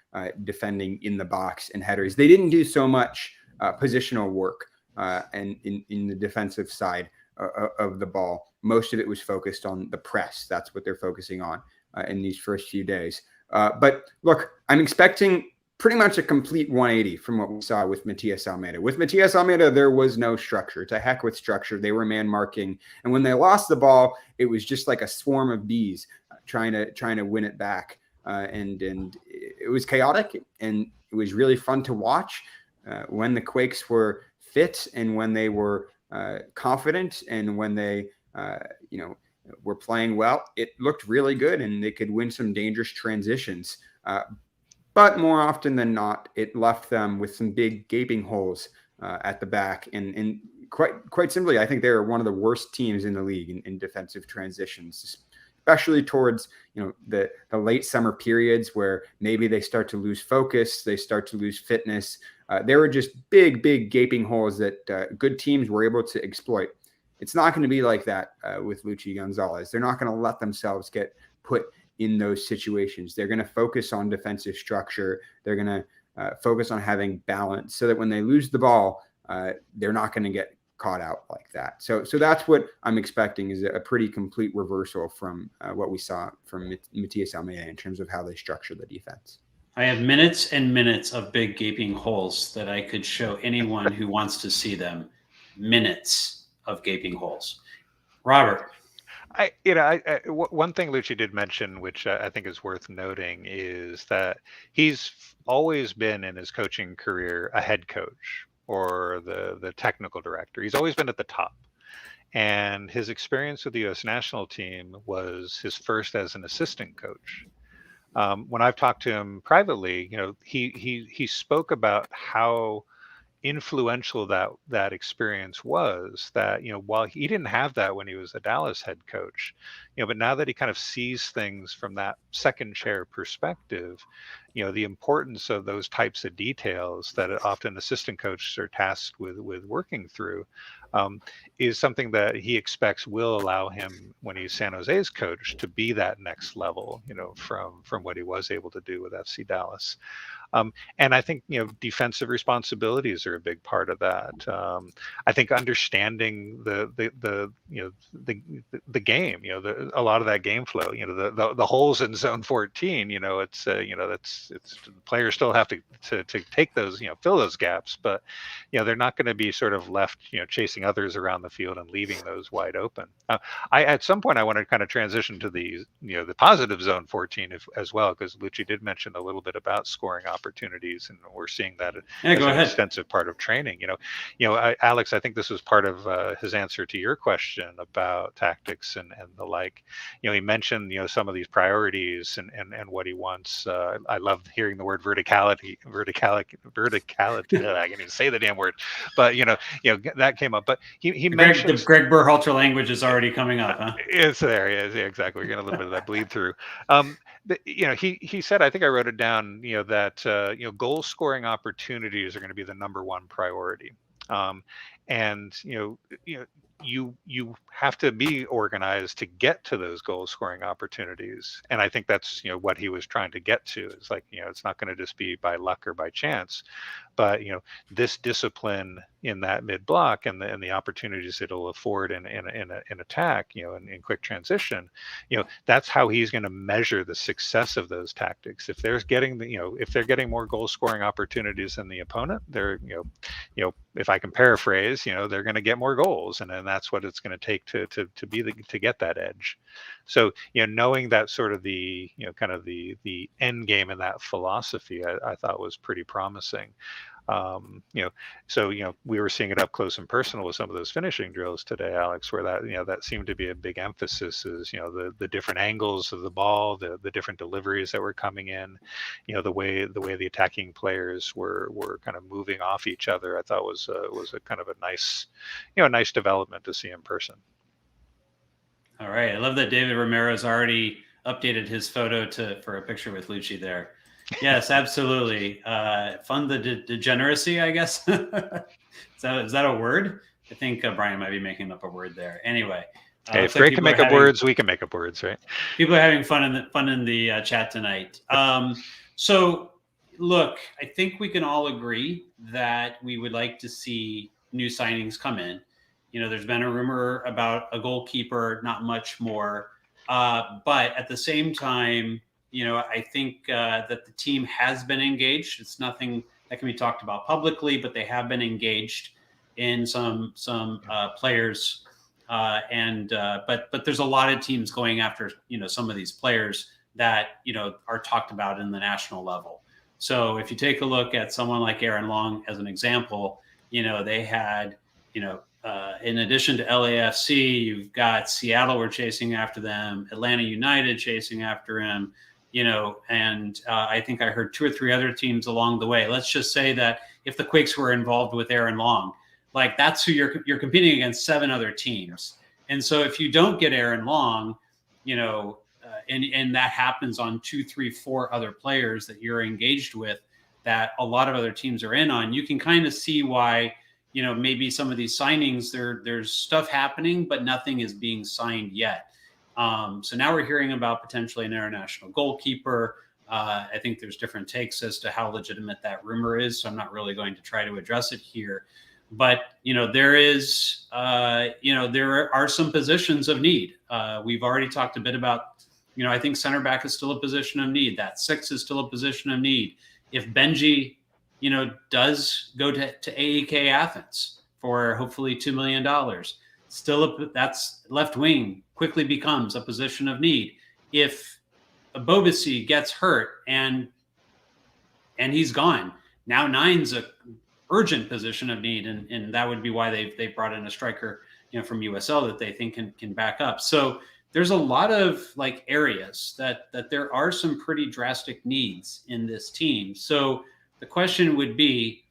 defending in the box and headers. They didn't do so much positional work and in the defensive side of the ball. Most of it was focused on the press. That's what they're focusing on in these first few days. But look, I'm expecting pretty much a complete 180 from what we saw with Matias Almeida. With Matias Almeida, there was no structure. To heck with structure. They were man marking. And when they lost the ball, it was just like a swarm of bees trying to win it back. And it was chaotic, and it was really fun to watch when the Quakes were fit and when they were confident and when they, were playing well. It looked really good, and they could win some dangerous transitions. But more often than not, it left them with some big gaping holes at the back. And quite simply, I think they are one of the worst teams in the league in defensive transitions, especially towards the late summer periods where maybe they start to lose focus, they start to lose fitness. There were just big gaping holes that good teams were able to exploit. It's not going to be like that with Luchi Gonzalez. They're not going to let themselves get put in those situations. They're going to focus on defensive structure. They're going to focus on having balance so that when they lose the ball, they're not going to get caught out like that. So that's what I'm expecting, is a pretty complete reversal from what we saw from Matias Almeida in terms of how they structure the defense. I have minutes and minutes of big gaping holes that I could show anyone who wants to see them. Minutes of gaping holes. Robert. One thing Luchi did mention, which I think is worth noting, is that he's always been in his coaching career a head coach or the technical director. He's always been at the top. And his experience with the U.S. national team was his first as an assistant coach. When I've talked to him privately, he spoke about how influential that experience was, that while he didn't have that when he was a Dallas head coach, but now that he kind of sees things from that second chair perspective, the importance of those types of details that often assistant coaches are tasked with working through is something that he expects will allow him, when he's San Jose's coach, to be that next level, from what he was able to do with FC Dallas. And I think defensive responsibilities are a big part of that. I think understanding the game, a lot of that game flow, the holes in zone 14, it's the players still have to take those, fill those gaps, but they're not going to be sort of left chasing others around the field and leaving those wide open. At some point I want to kind of transition to the positive zone 14 as well, because Luchi did mention a little bit about scoring opportunities, and we're seeing that as an extensive part of training. Alex, I think this was part of his answer to your question about tactics and the like. He mentioned some of these priorities and what he wants. I love hearing the word verticality. I can't even say the damn word, but that came up. But he mentioned the Greg Berhalter language is already coming up, huh? It's there. Yeah, exactly. We're getting a little bit of that bleed through. He said, I think I wrote it down, that goal scoring opportunities are going to be the number one priority. And you have to be organized to get to those goal scoring opportunities. And I think that's what he was trying to get to. It's like, it's not going to just be by luck or by chance, but this discipline in that mid block and the opportunities it'll afford in attack, in quick transition, that's how he's going to measure the success of those tactics. If they're getting more goal scoring opportunities than the opponent, they're if I can paraphrase, they're going to get more goals, and then that's what it's going to take to get that edge. So, knowing that sort of the, kind of the end game in that philosophy, I thought was pretty promising. So we were seeing it up close and personal with some of those finishing drills today, Alex, where that seemed to be a big emphasis, is the different angles of the ball, the different deliveries that were coming in, the way the attacking players were kind of moving off each other. I thought was a kind of a nice development to see in person. All right, I love that David Romero's already updated his photo for a picture with Luchi there. Yes, absolutely. Fund the degeneracy, I guess. Is that a word? I think Brian might be making up a word there. Anyway, hey, if Greg can make up words, we can make up words, right? People are having fun in the chat tonight. So, look, I think we can all agree that we would like to see new signings come in. There's been a rumor about a goalkeeper, not much more. But at the same time, I think that the team has been engaged. It's nothing that can be talked about publicly, but they have been engaged in some players. But there's a lot of teams going after, some of these players that, are talked about in the national level. So if you take a look at someone like Aaron Long as an example, they had, in addition to LAFC, you've got Seattle were chasing after them, Atlanta United chasing after him, and I think I heard 2 or 3 other teams along the way. Let's just say that if the Quakes were involved with Aaron Long, like that's who you're competing against 7 other teams. And so if you don't get Aaron Long, and that happens on 2, 3, 4 other players that you're engaged with that a lot of other teams are in on, you can kind of see why, maybe some of these signings, there's stuff happening, but nothing is being signed yet. So now we're hearing about potentially an international goalkeeper. I think there's different takes as to how legitimate that rumor is. So I'm not really going to try to address it here. But, there is, there are some positions of need. We've already talked a bit about, I think center back is still a position of need. That 6 is still a position of need. If Benji, does go to AEK Athens for hopefully $2 million, that's left wing quickly becomes a position of need. If Bobasi gets hurt and he's gone, now 9's a urgent position of need, and that would be why they brought in a striker, from USL that they think can back up. So there's a lot of like areas that there are some pretty drastic needs in this team. So the question would be,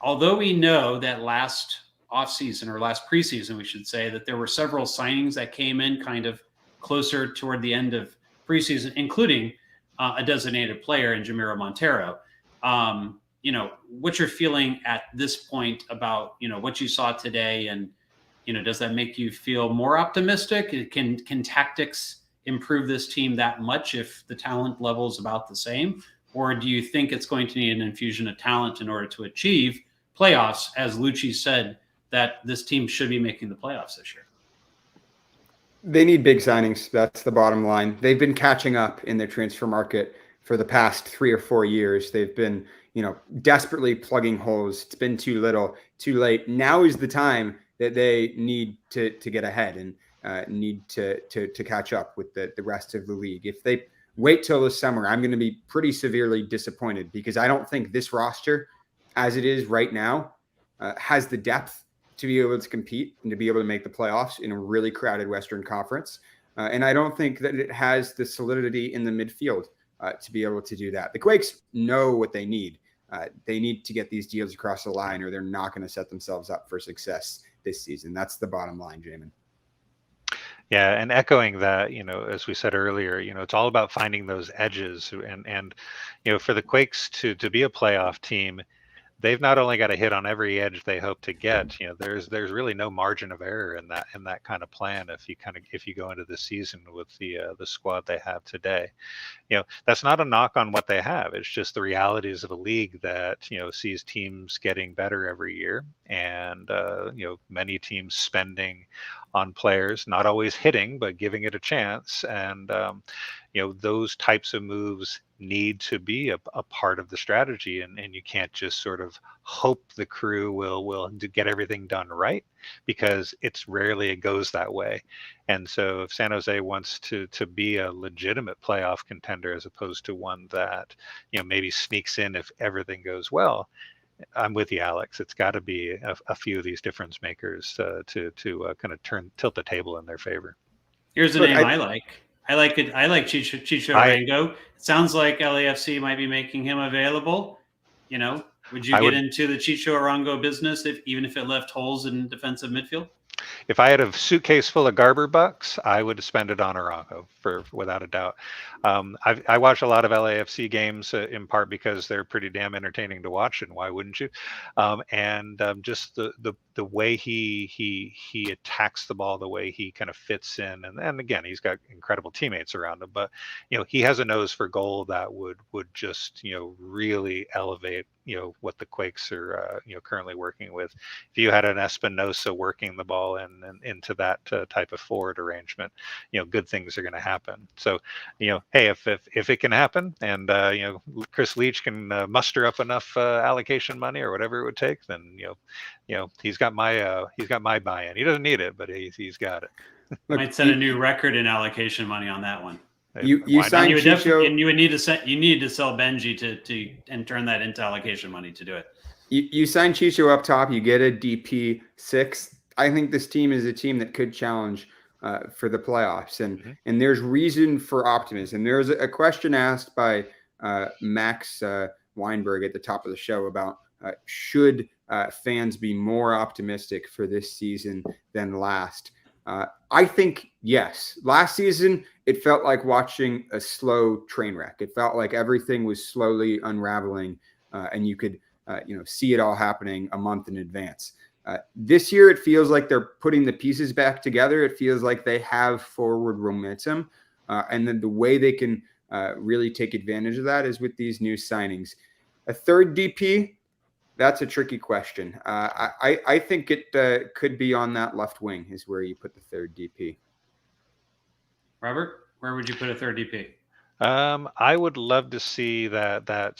although we know that last offseason or last preseason, we should say, that there were several signings that came in kind of closer toward the end of preseason, including a designated player in Jamiro Montero. What you're feeling at this point about, what you saw today, and, does that make you feel more optimistic? Can tactics improve this team that much if the talent level is about the same? Or do you think it's going to need an infusion of talent in order to achieve playoffs, as Luchi said, that this team should be making the playoffs this year? They need big signings. That's the bottom line. They've been catching up in their transfer market for the past 3 or 4 years. They've been, desperately plugging holes. It's been too little, too late. Now is the time that they need to get ahead and need to catch up with the rest of the league. If they wait till the summer, I'm going to be pretty severely disappointed, because I don't think this roster, as it is right now, has the depth to be able to compete and to be able to make the playoffs in a really crowded Western Conference. And I don't think that it has the solidity in the midfield to be able to do that. The Quakes know what they need. They need to get these deals across the line, or they're not going to set themselves up for success this season. That's the bottom line, Jamin. Yeah, and echoing that, as we said earlier, it's all about finding those edges, and for the Quakes to be a playoff team, they've not only got to hit on every edge they hope to get. There's really no margin of error in that kind of plan if you go into the season with the squad they have today. That's not a knock on what they have. It's just the realities of a league that sees teams getting better every year, and many teams spending on players, not always hitting, but giving it a chance. And those types of moves need to be a part of the strategy, and you can't just sort of hope the crew will get everything done right, because it's rarely it goes that way. And so if San Jose wants to be a legitimate playoff contender, as opposed to one that, maybe sneaks in if everything goes well, I'm with you, Alex. It's got to be a few of these difference makers to kind of tilt the table in their favor. Here's a name I like. I like it. I like Chicho Arango. It sounds like LAFC might be making him available. Would you get into the Chicho Arango business even if it left holes in defensive midfield? If I had a suitcase full of Garber bucks, I would spend it on Arango without a doubt. I watch a lot of LAFC games in part because they're pretty damn entertaining to watch, and why wouldn't you? Just the way he attacks the ball, the way he kind of fits in, and again, he's got incredible teammates around him, but he has a nose for goal that would just really elevate what the Quakes are currently working with. If you had an Espinosa working the ball and into that type of forward arrangement, good things are going to happen. So hey, if it can happen, and Chris Leach can muster up enough allocation money or whatever it would take, then he's got my buy-in. He doesn't need it, but he's got it. Look, might set a new record in allocation money on that one. You signed Chicho, and you would need to sell Benji and turn that into allocation money to do it. You sign Chicho up top, you get a DP 6. I think this team is a team that could challenge for the playoffs, and there's reason for optimism. There's a question asked by Max Weinberg at the top of the show about should fans be more optimistic for this season than last. I think yes. Last season, it felt like watching a slow train wreck. It felt like everything was slowly unraveling, and you could see it all happening a month in advance. This year, it feels like they're putting the pieces back together. It feels like they have forward momentum, and then the way they can really take advantage of that is with these new signings. A third DP, that's a tricky question. I think it could be on that left wing is where you put the third DP. Robert, where would you put a third DP? I would love to see that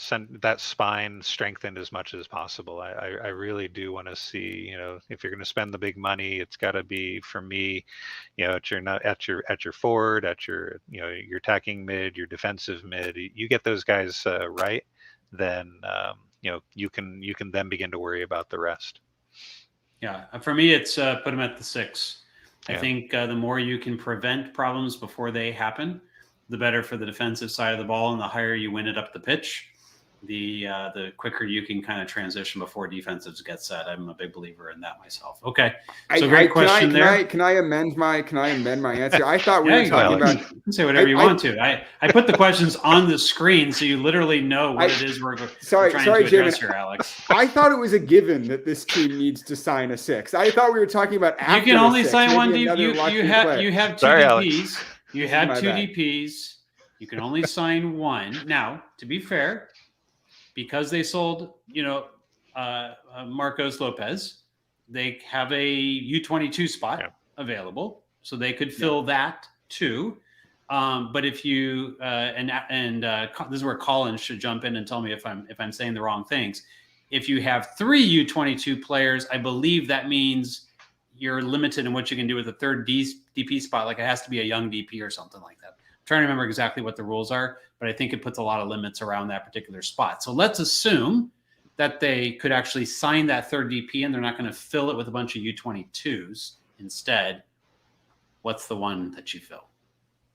spine strengthened as much as possible. I really do want to see, if you're going to spend the big money, it's got to be, for me, at your forward, at your your attacking mid, your defensive mid. You get those guys right, then you can then begin to worry about the rest. Yeah, for me, it's put them at the 6. I think the more you can prevent problems before they happen, the better for the defensive side of the ball, and the higher you win it up the pitch, the quicker you can kind of transition before defensives get set. I'm a big believer in that myself. Okay, so great question there. Can I amend my answer? I thought we were talking about. You can say whatever you want to. I put the questions on the screen so you literally know what it is we're trying to address here, Alex. I thought it was a given that this team needs to sign a 6. I thought we were talking about after. You can only sign one DP. You have 2 DPs. Alex. You had 2 DPs. You can only sign 1. Now, to be fair, because they sold, Marcos Lopez, they have a U22 spot available, so they could fill that too. But if you this is where Colin should jump in and tell me if I'm saying the wrong things. If you have 3 U22 players, I believe that means you're limited in what you can do with a third DP spot. Like it has to be a young DP or something like that. I'm trying to remember exactly what the rules are, but I think it puts a lot of limits around that particular spot. So let's assume that they could actually sign that third DP and they're not going to fill it with a bunch of U22s. Instead, what's the one that you fill?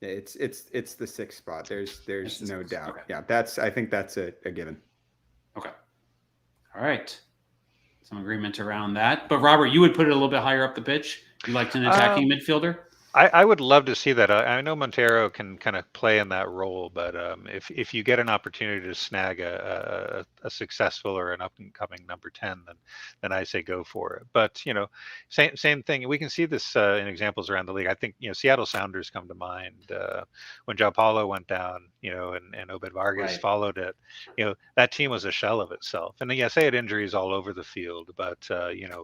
It's the 6th spot. There's no doubt. Okay. Yeah, I think that's a given. Okay. All right. Some agreement around that. But Robert, you would put it a little bit higher up the pitch. You liked an attacking midfielder? I would love to see that. I know Montero can kind of play in that role, but if you get an opportunity to snag a successful or an up and coming number 10, then I say go for it. But same thing. We can see this in examples around the league. I think Seattle Sounders come to mind when João Paulo went down, and Obed Vargas followed it. That team was a shell of itself. And yes, they had injuries all over the field, but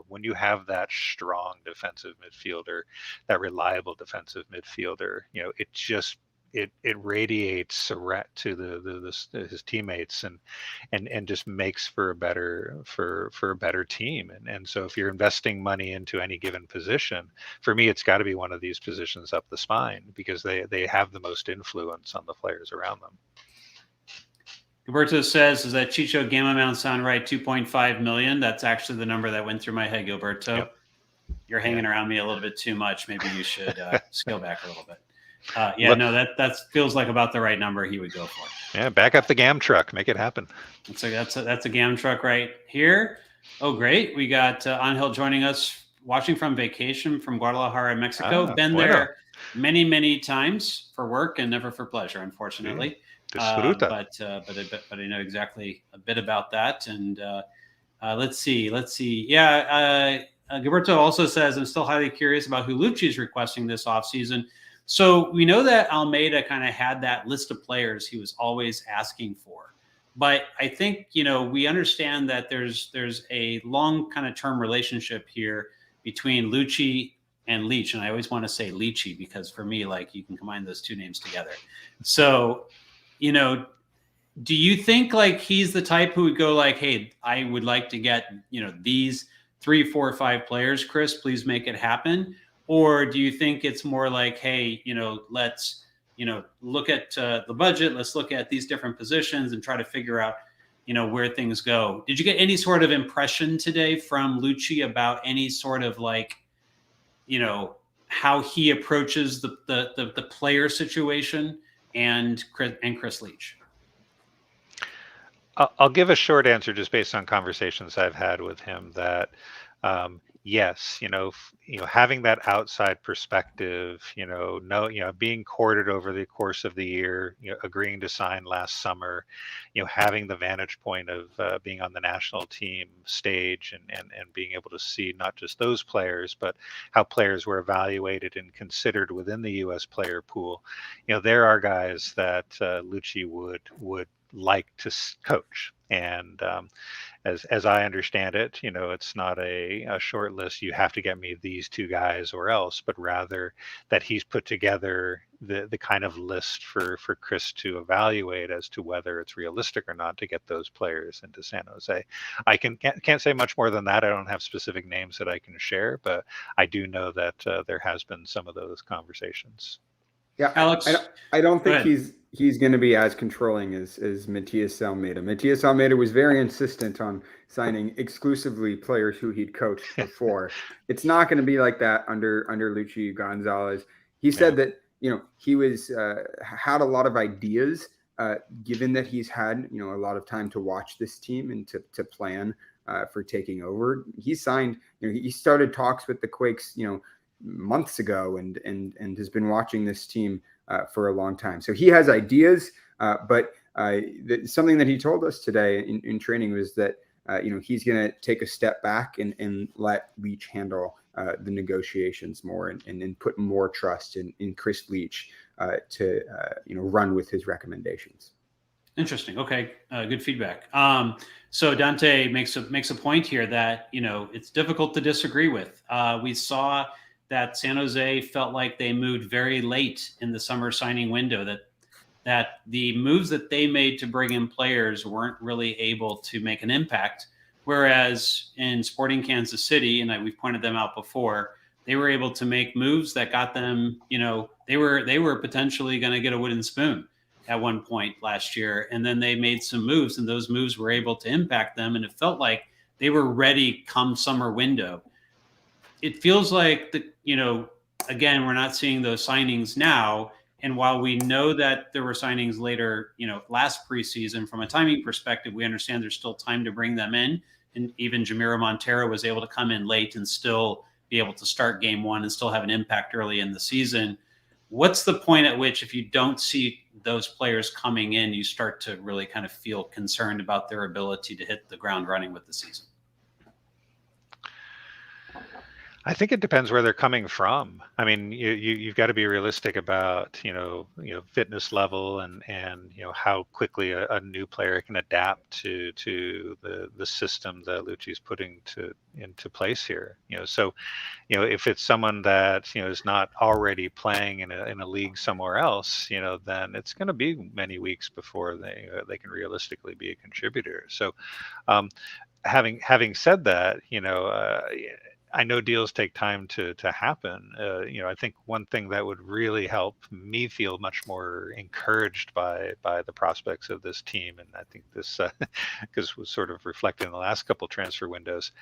when you have that strong defensive midfielder, that reliable defensive midfielder, it just it radiates threat to his teammates, and just makes for a better team. And so if you're investing money into any given position, for me, it's got to be one of these positions up the spine, because they have the most influence on the players around them. Gilberto says, does that Chicho game amount sound right? 2.5 million. That's actually the number that went through my head, Gilberto. Yep. You're hanging around me a little bit too much. Maybe you should scale back a little bit. That feels like about the right number he would go for. Yeah, back up the GAM truck, make it happen. That's a GAM truck right here. Oh, great! We got Angel joining us, watching from vacation from Guadalajara, Mexico. Been there many times for work and never for pleasure, unfortunately. Disfruta. But I know exactly a bit about that. And let's see. Yeah. Gilberto also says, I'm still highly curious about who Luchi is requesting this offseason. So we know that Almeida kind of had that list of players he was always asking for. But I think, we understand that there's a long kind of term relationship here between Luchi and Leach. And I always want to say Leachy, because for me, like, you can combine those two names together. So, do you think like he's the type who would go like, hey, I would like to get, these 3, 4, 5 players, Chris, please make it happen? Or do you think it's more like, hey, let's, look at the budget, let's look at these different positions and try to figure out, where things go? Did you get any sort of impression today from Luchi about any sort of like, how he approaches the player situation and Chris Leach? I'll give a short answer just based on conversations I've had with him, that yes, having that outside perspective, being courted over the course of the year, agreeing to sign last summer, having the vantage point of being on the national team stage and being able to see not just those players, but how players were evaluated and considered within the U.S. player pool. There are guys that Luchi would like to coach. And as I understand it, it's not a short list, you have to get me these 2 guys or else, but rather that he's put together the kind of list for Chris to evaluate as to whether it's realistic or not to get those players into San Jose. I can't say much more than that. I don't have specific names that I can share, but I do know that there has been some of those conversations. Yeah, Alex, I don't think he's going to be as controlling as Matias Almeida. Matias Almeida was very insistent on signing exclusively players who he'd coached before. It's not going to be like that under Luchi Gonzalez. He said that he was had a lot of ideas, given that he's had a lot of time to watch this team and to plan for taking over. He signed. He started talks with the Quakes months ago and has been watching this team for a long time. So he has ideas, but something that he told us today in training was that he's going to take a step back and let Leach handle the negotiations more and put more trust in Chris Leach to run with his recommendations. Interesting. Okay. Good feedback. So Dante makes a point here that, it's difficult to disagree with. We saw that San Jose felt like they moved very late in the summer signing window, that the moves that they made to bring in players weren't really able to make an impact. Whereas in Sporting Kansas City, and we've pointed them out before, they were able to make moves that got them, they were potentially going to get a wooden spoon at one point last year. And then they made some moves, and those moves were able to impact them. And it felt like they were ready come summer window. It feels like again, we're not seeing those signings now. And while we know that there were signings later, last preseason, from a timing perspective, we understand there's still time to bring them in. And even Jamiro Montero was able to come in late and still be able to start game 1 and still have an impact early in the season. What's the point at which, if you don't see those players coming in, you start to really kind of feel concerned about their ability to hit the ground running with the season? I think it depends where they're coming from. I mean, you've got to be realistic about fitness level and how quickly a new player can adapt to the system that Luchi's putting into place here. So if it's someone that is not already playing in a league somewhere else, then it's going to be many weeks before they can realistically be a contributor. So having said that, I know deals take time to happen. I think one thing that would really help me feel much more encouraged by the prospects of this team, and I think this because was sort of reflected in the last couple transfer windows,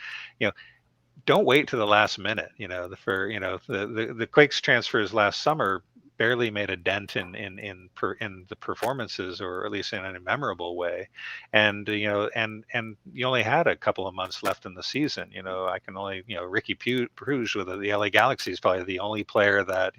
don't wait to the last minute. The Quakes transfers last summer barely made a dent in the performances, or at least in a memorable way. And and you only had a couple of months left in the season. I can only Ricky Puig with the LA Galaxy is probably the only player that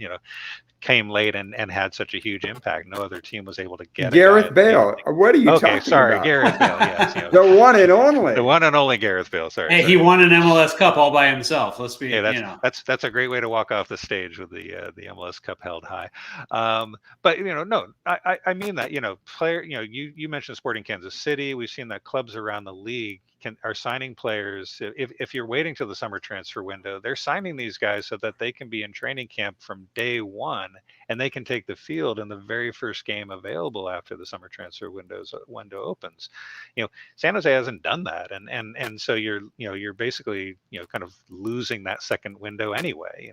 came late and had such a huge impact. No other team was able to get Gareth Bale. What are you talking sorry, about? Gareth Bale. Yes, the one and only. The one and only Gareth Bale. Sorry. He won an MLS Cup all by himself. Let's be. That's a great way to walk off the stage with the MLS Cup held high. But no, I mean that player. You mentioned Sporting Kansas City. We've seen that clubs around the league are signing players. If you're waiting till the summer transfer window, they're signing these guys so that they can be in training camp from day one, and they can take the field in the very first game available after the summer transfer window opens. San Jose hasn't done that, and so you're basically kind of losing that second window anyway.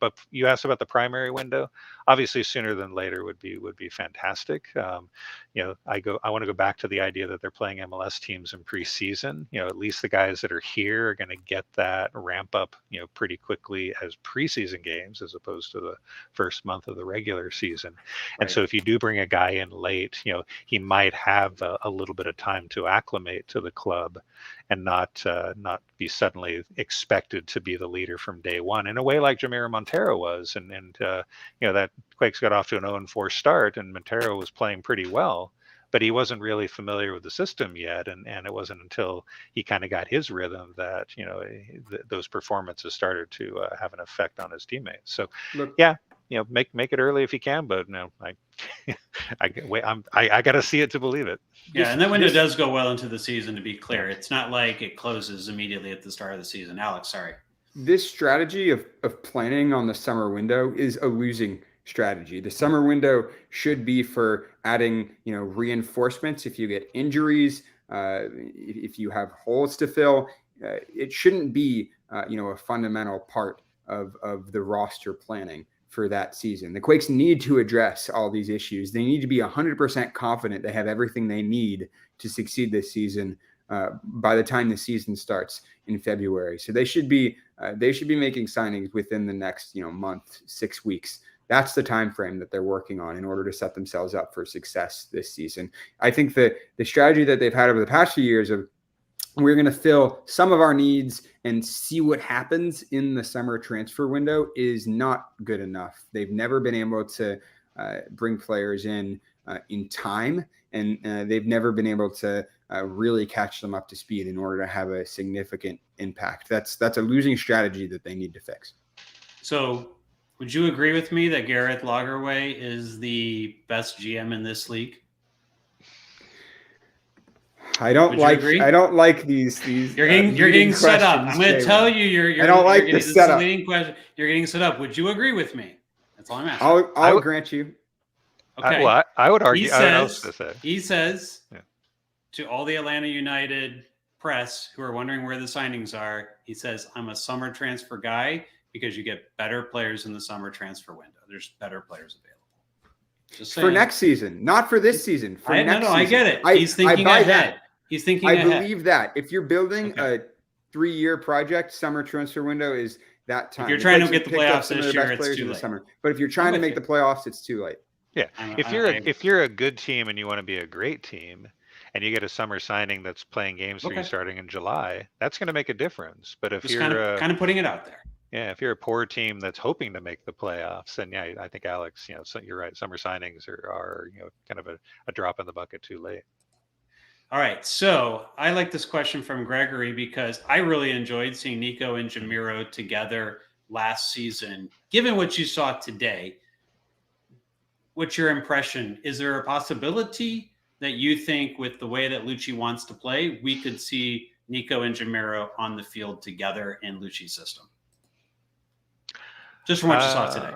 But you asked about the primary window. Obviously, sooner than later would be fantastic. I want to go back to the idea that they're playing MLS teams in preseason. At least the guys that are here are going to get that ramp up, pretty quickly as preseason games, as opposed to the first month of the regular season. And so if you do bring a guy in late, he might have a little bit of time to acclimate to the club and not be suddenly expected to be the leader from day one, in a way like Jamiro Montero was. And that Quakes got off to an 0-4 start, and Montero was playing pretty well, but he wasn't really familiar with the system yet, and it wasn't until he kind of got his rhythm that those performances started to have an effect on his teammates. So make it early if you can, but no, I got to see it to believe it. Yeah, and that window does go well into the season, to be clear. It's not like it closes immediately at the start of the season. Alex, sorry. This strategy of planning on the summer window is a losing strategy. The summer window should be for adding, reinforcements. If you get injuries, if you have holes to fill, it shouldn't be, a fundamental part of the roster planning for that season. The Quakes need to address all these issues. They need to be 100% confident they have everything they need to succeed this season by the time the season starts in February. So they should be making signings within the next month, 6 weeks. That's the time frame that they're working on in order to set themselves up for success this season. I think that the strategy that they've had over the past few years of we're going to fill some of our needs and see what happens in the summer transfer window is not good enough. They've never been able to bring players in time, and they've never been able to really catch them up to speed in order to have a significant impact. That's a losing strategy that they need to fix. So would you agree with me that Gareth Lagerwey is the best GM in this league? I don't like these. You're getting set up. I'm going to tell you. I don't like the setup. You're getting set up. Would you agree with me? That's all I'm asking. I'll grant you. Okay. I would argue. He says to all the Atlanta United press who are wondering where the signings are, he says, "I'm a summer transfer guy because you get better players in the summer transfer window. There's better players available." For next season, not for this season. I get it. He's thinking ahead. He's thinking ahead. I believe that. If you're building a 3-year project, summer transfer window is that time. If you're trying to get the playoffs this year, it's too late. Summer. But if you're trying to make the playoffs, it's too late. Yeah. If you're a good team and you want to be a great team, and you get a summer signing that's playing games for you starting in July, that's going to make a difference. But if just you're kind of putting it out there. Yeah, if you're a poor team that's hoping to make the playoffs, then yeah, I think Alex, so you're right. Summer signings are kind of a drop in the bucket too late. All right. So I like this question from Gregory because I really enjoyed seeing Nico and Jamiro together last season. Given what you saw today, what's your impression? Is there a possibility that you think with the way that Luchi wants to play, we could see Nico and Jamiro on the field together in Luchi's system? Just from what you saw today.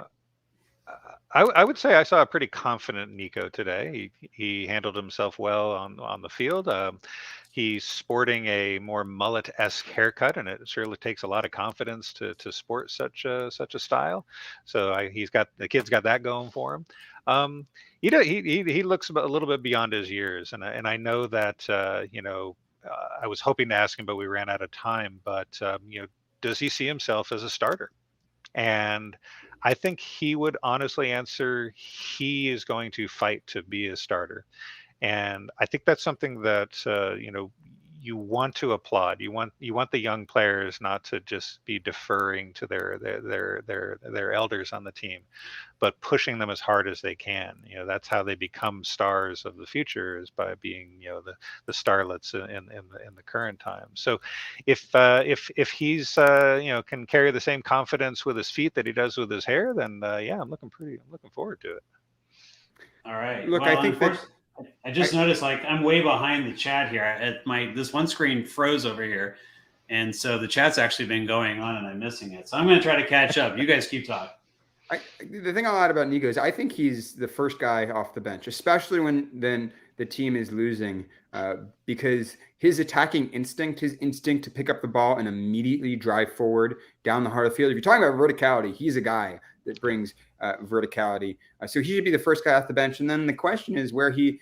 I would say I saw a pretty confident Nico today. He handled himself well on the field. He's sporting a more mullet-esque haircut, and it surely takes a lot of confidence to sport such a style. So the kid's got that going for him. He looks a little bit beyond his years, and I know that I was hoping to ask him, but we ran out of time. But does he see himself as a starter? And I think he would honestly answer he is going to fight to be a starter. And I think that's something that you want to applaud. You want the young players not to just be deferring to their elders on the team, but pushing them as hard as they can. That's how they become stars of the future, is by being the starlets in the current time. So if he's can carry the same confidence with his feet that he does with his hair, then I'm looking forward to it. All right. Look, well, I think that I just noticed like I'm way behind the chat here. This one screen froze over here, and so the chat's actually been going on, and I'm missing it. So I'm going to try to catch up. You guys keep talking. The thing I'll add about Nico is I think he's the first guy off the bench, especially when then the team is losing, because his attacking instinct, his instinct to pick up the ball and immediately drive forward down the heart of the field. If you're talking about verticality, he's a guy that brings verticality. So he should be the first guy off the bench. And then the question is where he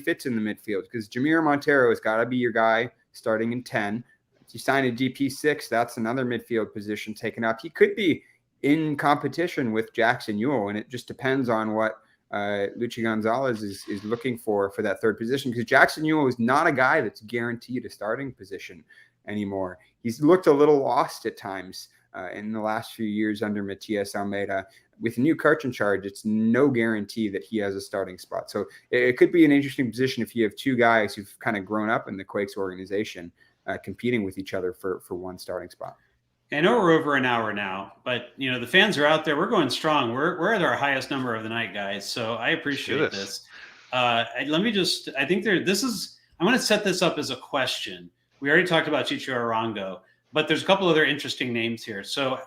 fits in the midfield, because Jamiro Montero has got to be your guy starting in 10. If you sign a DP6, that's another midfield position taken up. He could be in competition with Jackson Ewell, and it just depends on what Luchi Gonzalez is looking for that third position, because Jackson Ewell is not a guy that's guaranteed a starting position anymore. He's looked a little lost at times in the last few years under Matias Almeida. With a new coach in charge, it's no guarantee that he has a starting spot. So it could be an interesting position if you have two guys who've kind of grown up in the Quakes organization competing with each other for one starting spot. I know we're over an hour now, but the fans are out there. We're going strong. We're at our highest number of the night, guys. So I appreciate this. Let me just. I think I'm going to set this up as a question. We already talked about Chicho Arango, but there's a couple other interesting names here. So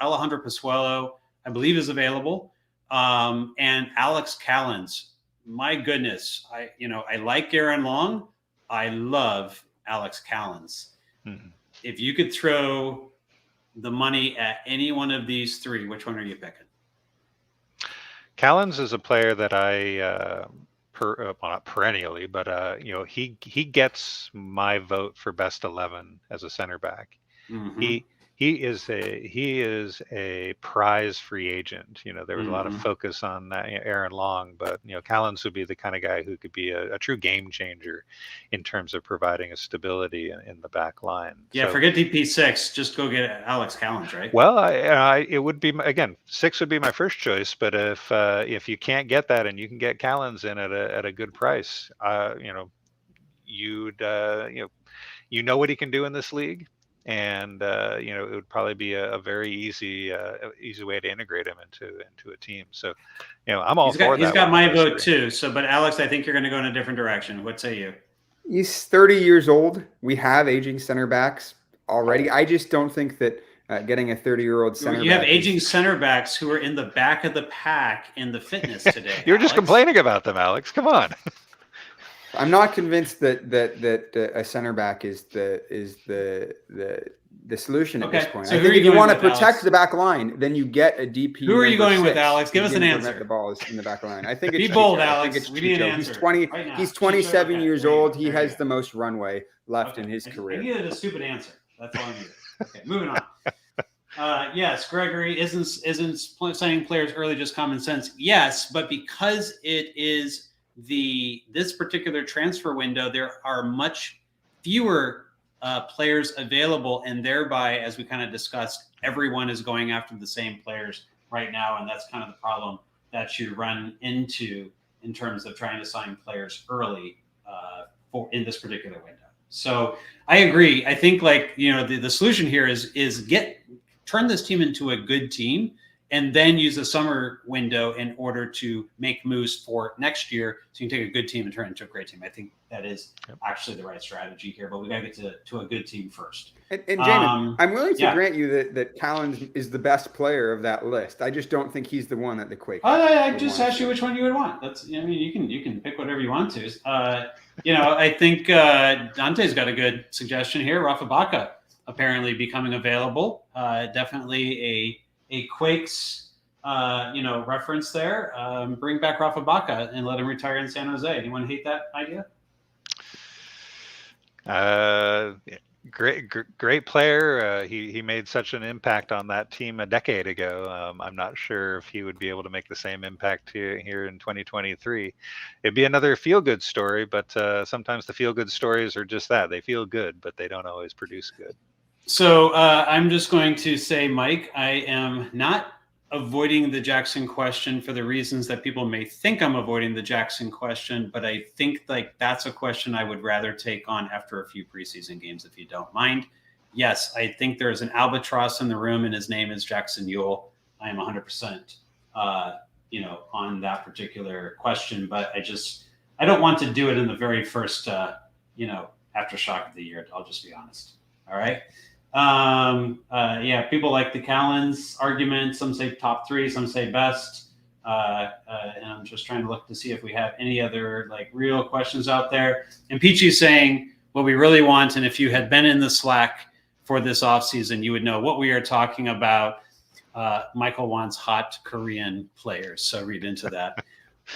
Alejandro Pozuelo, I believe, is available, and Alex Callens. My goodness, I like Aaron Long. I love Alex Callens. Mm-hmm. If you could throw the money at any one of these three, which one are you picking? Callens is a player that I, not perennially, but he gets my vote for best 11 as a center back. Mm-hmm. He is a prize free agent. There was a lot of focus on Aaron Long, but Callens would be the kind of guy who could be a true game changer in terms of providing a stability in the back line. Yeah, so, forget DP6, just go get Alex Callens, right? Well, it would be, again, 6 would be my first choice, but if you can't get that and you can get Callens in at a good price, you'd what he can do in this league. And it would probably be a very easy way to integrate him into a team. So, I'm all for that. He's got my vote too. So, but Alex, I think you're going to go in a different direction. What say you? He's 30 years old. We have aging center backs already. I just don't think that getting a 30-year-old center. You have aging center backs who are in the back of the pack in the fitness today. You're just complaining about them, Alex. Come on. I'm not convinced that a center back is the solution at this point. So I think if you want to protect the back line, then you get a DP. Who are you going with, Alex? Give us an answer. The ball is in the back line. I think it's be bold, Chicho. Alex. We need an answer. He's 27 years old. He has the most runway left in his career. I needed a stupid answer. That's all I needed. Okay, moving on. Yes, Gregory isn't signing players early just common sense. Yes, but because it is this particular transfer window, there are much fewer players available, and thereby, as we kind of discussed, everyone is going after the same players right now, and that's kind of the problem that you run into in terms of trying to sign players early for in this particular window. So I agree. I think the solution here is turn this team into a good team, and then use the summer window in order to make moves for next year. So you can take a good team and turn it into a great team. I think that is actually the right strategy here, but we got to get to a good team first. And Jamin, I'm willing to grant you that Callens is the best player of that list. I just don't think he's the one that the Quakes. I just asked you which one you would want. You can pick whatever you want to. I think Dante's got a good suggestion here. Rafa Baca apparently becoming available. Definitely a Quakes, reference there. Bring back Rafa Baca and let him retire in San Jose. Anyone hate that idea? Great player. He made such an impact on that team a decade ago. I'm not sure if he would be able to make the same impact here in 2023. It'd be another feel-good story, but sometimes the feel-good stories are just that. They feel good, but they don't always produce good. So I'm just going to say, Mike, I am not avoiding the Jackson question for the reasons that people may think I'm avoiding the Jackson question, but I think that's a question I would rather take on after a few preseason games, if you don't mind. Yes, I think there's an albatross in the room, and his name is Jackson Ewell. I am 100%, on that particular question, but I don't want to do it in the very first, aftershock of the year. I'll just be honest. All right. People like the Callens argument. Some say top three, some say best. And I'm just trying to look to see if we have any other real questions out there. And Peachy's saying what we really want, and if you had been in the Slack for this offseason, you would know what we are talking about. Michael wants hot Korean players, so read into that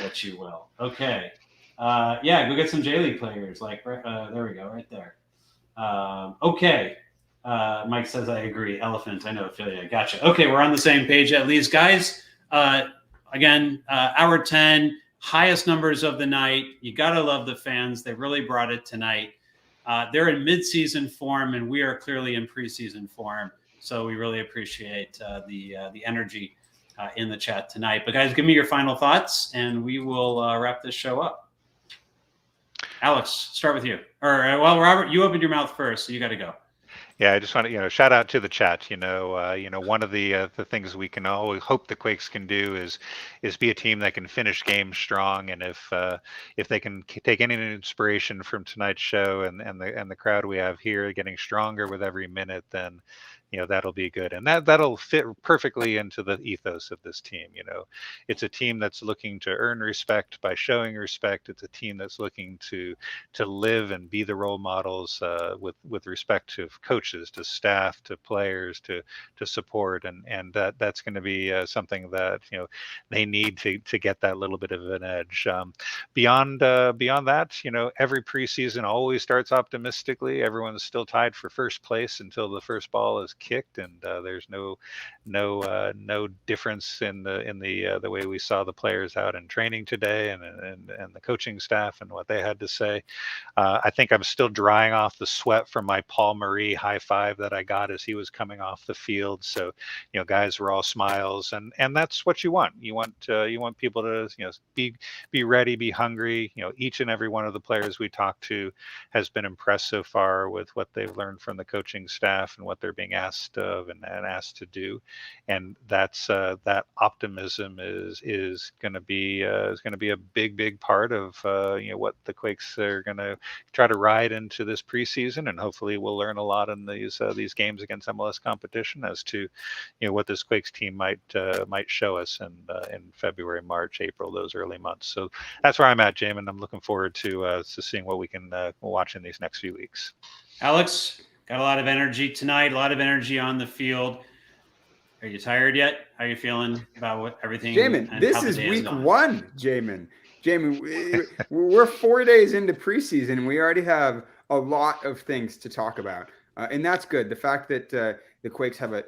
what you will. Okay. Go get some J-League players. There we go, right there. Okay. Mike says, I agree. Elephant. I know affiliate. Gotcha. Okay. We're on the same page at least, guys. Again, hour 10, highest numbers of the night. You got to love the fans. They really brought it tonight. They're in mid-season form, and we are clearly in preseason form. So we really appreciate the energy in the chat tonight. But guys, give me your final thoughts, and we will wrap this show up. Alex, start with you. Robert, you opened your mouth first, so you got to go. Yeah, I just want to, shout out to the chat. One of the things we can always hope the Quakes can do is be a team that can finish games strong. And if they can take any inspiration from tonight's show and the crowd we have here getting stronger with every minute, then that'll be good. And that'll fit perfectly into the ethos of this team. It's a team that's looking to earn respect by showing respect. It's a team that's looking to live and be the role models with respect to coaches, to staff, to players, to support. And that's going to be something that, they need to get that little bit of an edge. Beyond that, every preseason always starts optimistically. Everyone's still tied for first place until the first ball is kicked, and there's no difference in the way we saw the players out in training today and the coaching staff and what they had to say. I think I'm still drying off the sweat from my Paul Marie high five that I got as he was coming off the field. So guys were all smiles, and that's what you want. You want people to be ready, be hungry. Each and every one of the players we talked to has been impressed so far with what they've learned from the coaching staff and what they're being asked of and asked to do, and that's that optimism is going to be a big part of what the Quakes are going to try to ride into this preseason, and hopefully we'll learn a lot in these games against MLS competition as to what this Quakes team might show us in February, March, April, those early months. So that's where I'm at, Jamin. I'm looking forward to seeing what we can watch in these next few weeks. Alex, got a lot of energy tonight, a lot of energy on the field. Are you tired yet? How are you feeling about everything? Jamin, this is week one, Jamin. We're 4 days into preseason, and we already have a lot of things to talk about. And that's good. The fact that the Quakes have a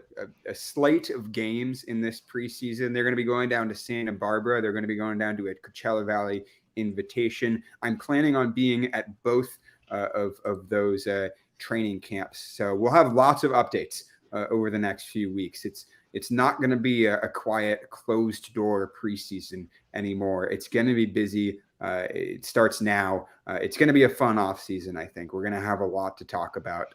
slate of games in this preseason. They're going to be going down to Santa Barbara. They're going to be going down to a Coachella Valley Invitation. I'm planning on being at both of those training camps. So we'll have lots of updates over the next few weeks. It's not going to be a quiet, closed door preseason anymore. It's going to be busy, It starts now. It's going to be a fun off season. I think we're going to have a lot to talk about.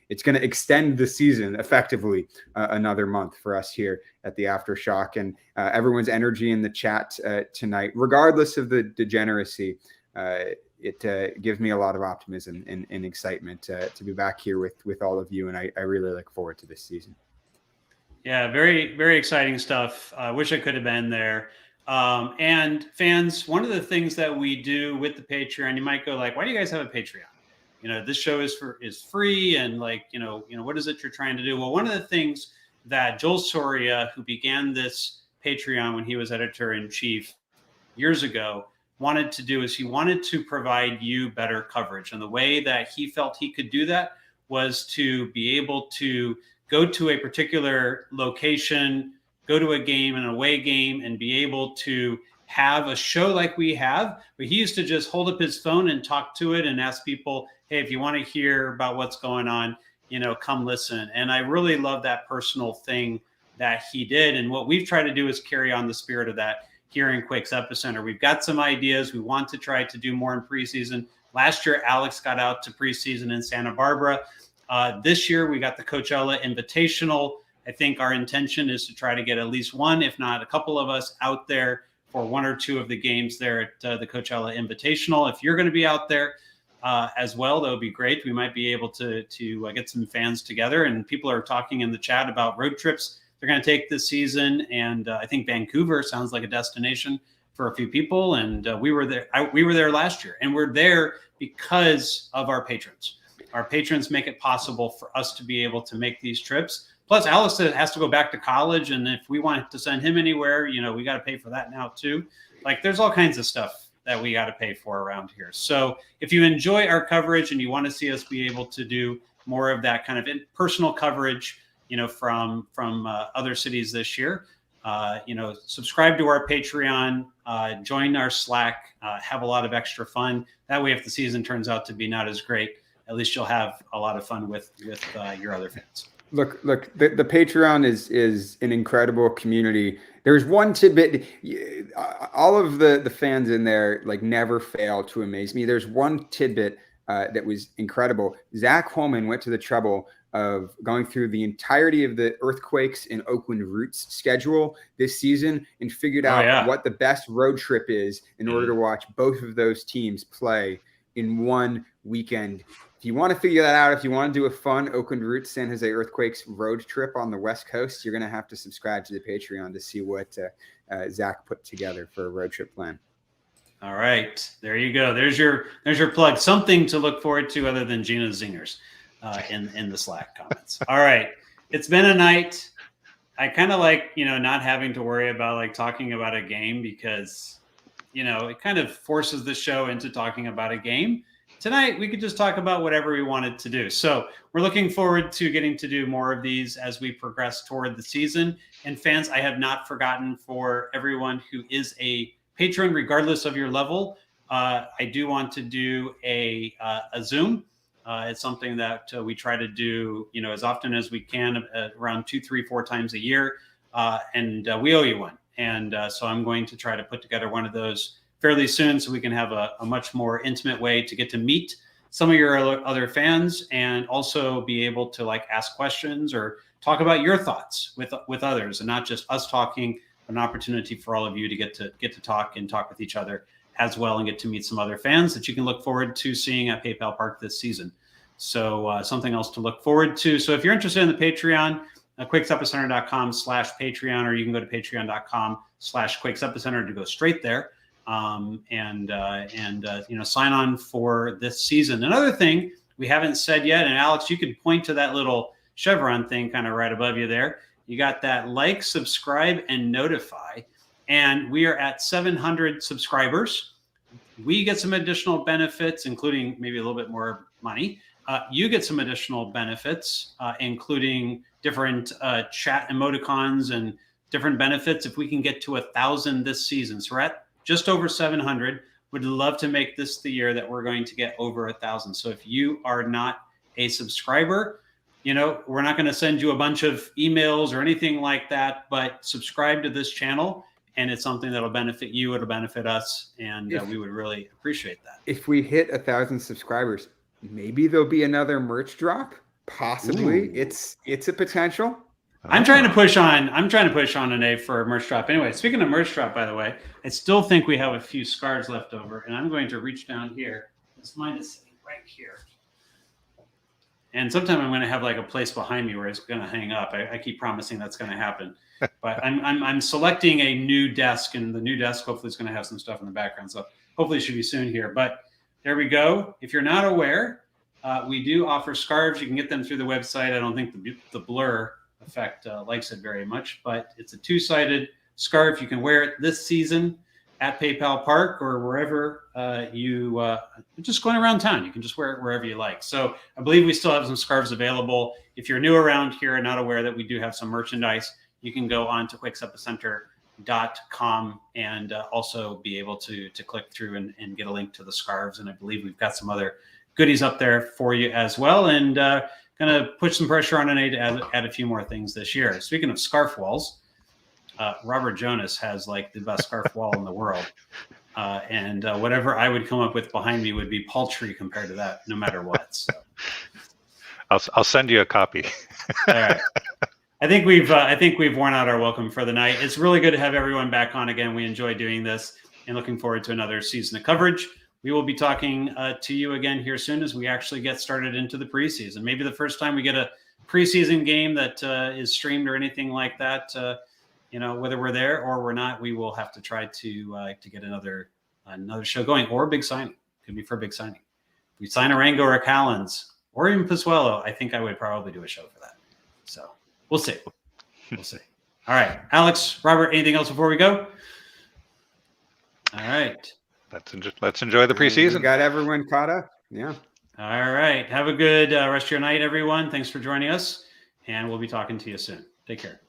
It's going to extend the season effectively another month for us here at the Aftershock, and everyone's energy in the chat tonight, regardless of the degeneracy. It gives me a lot of optimism and excitement to be back here with all of you, and I really look forward to this season. Yeah, very, very exciting stuff. I wish I could have been there. And fans, one of the things that we do with the Patreon, you might go like, why do you guys have a Patreon? This show is free, and like, what is it you're trying to do? Well, one of the things that Joel Soria, who began this Patreon when he was editor-in-chief years ago, wanted to do is he wanted to provide you better coverage. And the way that he felt he could do that was to be able to go to a particular location, go to a game, an away game, and be able to have a show like we have. But he used to just hold up his phone and talk to it and ask people, hey, if you want to hear about what's going on, come listen. And I really love that personal thing that he did. And what we've tried to do is carry on the spirit of that here in Quakes Epicenter. We've got some ideas. We want to try to do more in preseason. Last year, Alex got out to preseason in Santa Barbara. This year, we got the Coachella Invitational. I think our intention is to try to get at least one, if not a couple of us, out there for one or two of the games there at the Coachella Invitational. If you're going to be out there as well, that would be great. We might be able to get some fans together. And people are talking in the chat about road trips they're going to take this season. And I think Vancouver sounds like a destination for a few people. And we were there. We were there last year, and we're there because of our patrons. Our patrons make it possible for us to be able to make these trips. Plus, Alex has to go back to college, and if we want to send him anywhere, we got to pay for that now too. Like, there's all kinds of stuff that we got to pay for around here. So if you enjoy our coverage and you want to see us be able to do more of that kind of personal coverage, from other cities this year, subscribe to our Patreon, join our Slack, have a lot of extra fun. That way, if the season turns out to be not as great, at least you'll have a lot of fun with your other fans. Look, the Patreon is an incredible community. There's one tidbit. All of the fans in there never fail to amaze me. There's one tidbit that was incredible. Zach Holman went to the trouble of going through the entirety of the Earthquakes and Oakland Roots schedule this season and figured out what the best road trip is in order to watch both of those teams play in one weekend. If you want to figure that out, if you want to do a fun Oakland Roots San Jose Earthquakes road trip on the West Coast, you're going to have to subscribe to the Patreon to see what Zach put together for a road trip plan. All right, there you go. There's your plug. Something to look forward to other than Gina's zingers in the Slack comments. All right, it's been a night. I kind of like not having to worry about talking about a game because it kind of forces the show into talking about a game. Tonight, we could just talk about whatever we wanted to do. So we're looking forward to getting to do more of these as we progress toward the season. And fans, I have not forgotten, for everyone who is a patron, regardless of your level, I do want to do a Zoom. It's something that we try to do, as often as we can, around 2, 3, 4 times a year. And we owe you one. And so I'm going to try to put together one of those fairly soon, so we can have a much more intimate way to get to meet some of your other fans, and also be able to ask questions or talk about your thoughts with others, and not just us talking, but an opportunity for all of you to get to talk with each other as well, and get to meet some other fans that you can look forward to seeing at PayPal Park this season. So something else to look forward to. So if you're interested in the Patreon, quakesepicenter.com/Patreon, or you can go to patreon.com/QuakesEpicenter to go straight there. Sign on for this season. Another thing we haven't said yet, and Alex, you could point to that little chevron thing kind of right above you there. You got that like, subscribe, and notify. And we are at 700 subscribers. We get some additional benefits, including maybe a little bit more money. You get some additional benefits, including different chat emoticons and different benefits if we can get to 1,000 this season. So we're at just over 700. Would love to make this the year that we're going to get over 1,000. So if you are not a subscriber, we're not going to send you a bunch of emails or anything like that, but subscribe to this channel and it's something that'll benefit you, it'll benefit us, and we would really appreciate that. If we hit 1,000 subscribers, maybe there'll be another merch drop. Possibly. Ooh. It's a potential. I'm trying to push on Ane for a merch drop. Anyway, speaking of merch drop, by the way, I still think we have a few scarves left over, and I'm going to reach down here. Mine is sitting right here. And sometime I'm going to have like a place behind me where it's going to hang up. I keep promising that's going to happen. But I'm selecting a new desk, and the new desk hopefully is going to have some stuff in the background. So hopefully it should be soon here. But there we go. If you're not aware, we do offer scarves. You can get them through the website. I don't think the blur effect likes it very much, but it's a two-sided scarf. You can wear it this season at PayPal Park or wherever you just going around town. You can just wear it wherever you like. So I believe we still have some scarves available. If you're new around here and not aware that we do have some merchandise, you can go on to quakesepicenter.com and also be able to click through and get a link to the scarves. And I believe we've got some other goodies up there for you as well. And going to put some pressure on Ane to add a few more things this year. Speaking of scarf walls, Robert Jonas has like the best scarf wall in the world. And whatever I would come up with behind me would be paltry compared to that, no matter what. So. I'll send you a copy. All right. I think we've worn out our welcome for the night. It's really good to have everyone back on again. We enjoy doing this and looking forward to another season of coverage. We will be talking to you again here soon as we actually get started into the preseason. Maybe the first time we get a preseason game that is streamed or anything like that. Whether we're there or we're not, we will have to try to get another show going, or a big signing. Could be for a big signing. If we sign a Rango or a Collins or even Pizzuelo, I think I would probably do a show for that. So we'll see. We'll see. All right, Alex, Robert, anything else before we go? All right. Let's enjoy the preseason. We got everyone caught up. Yeah. All right. Have a good rest of your night, everyone. Thanks for joining us, and we'll be talking to you soon. Take care.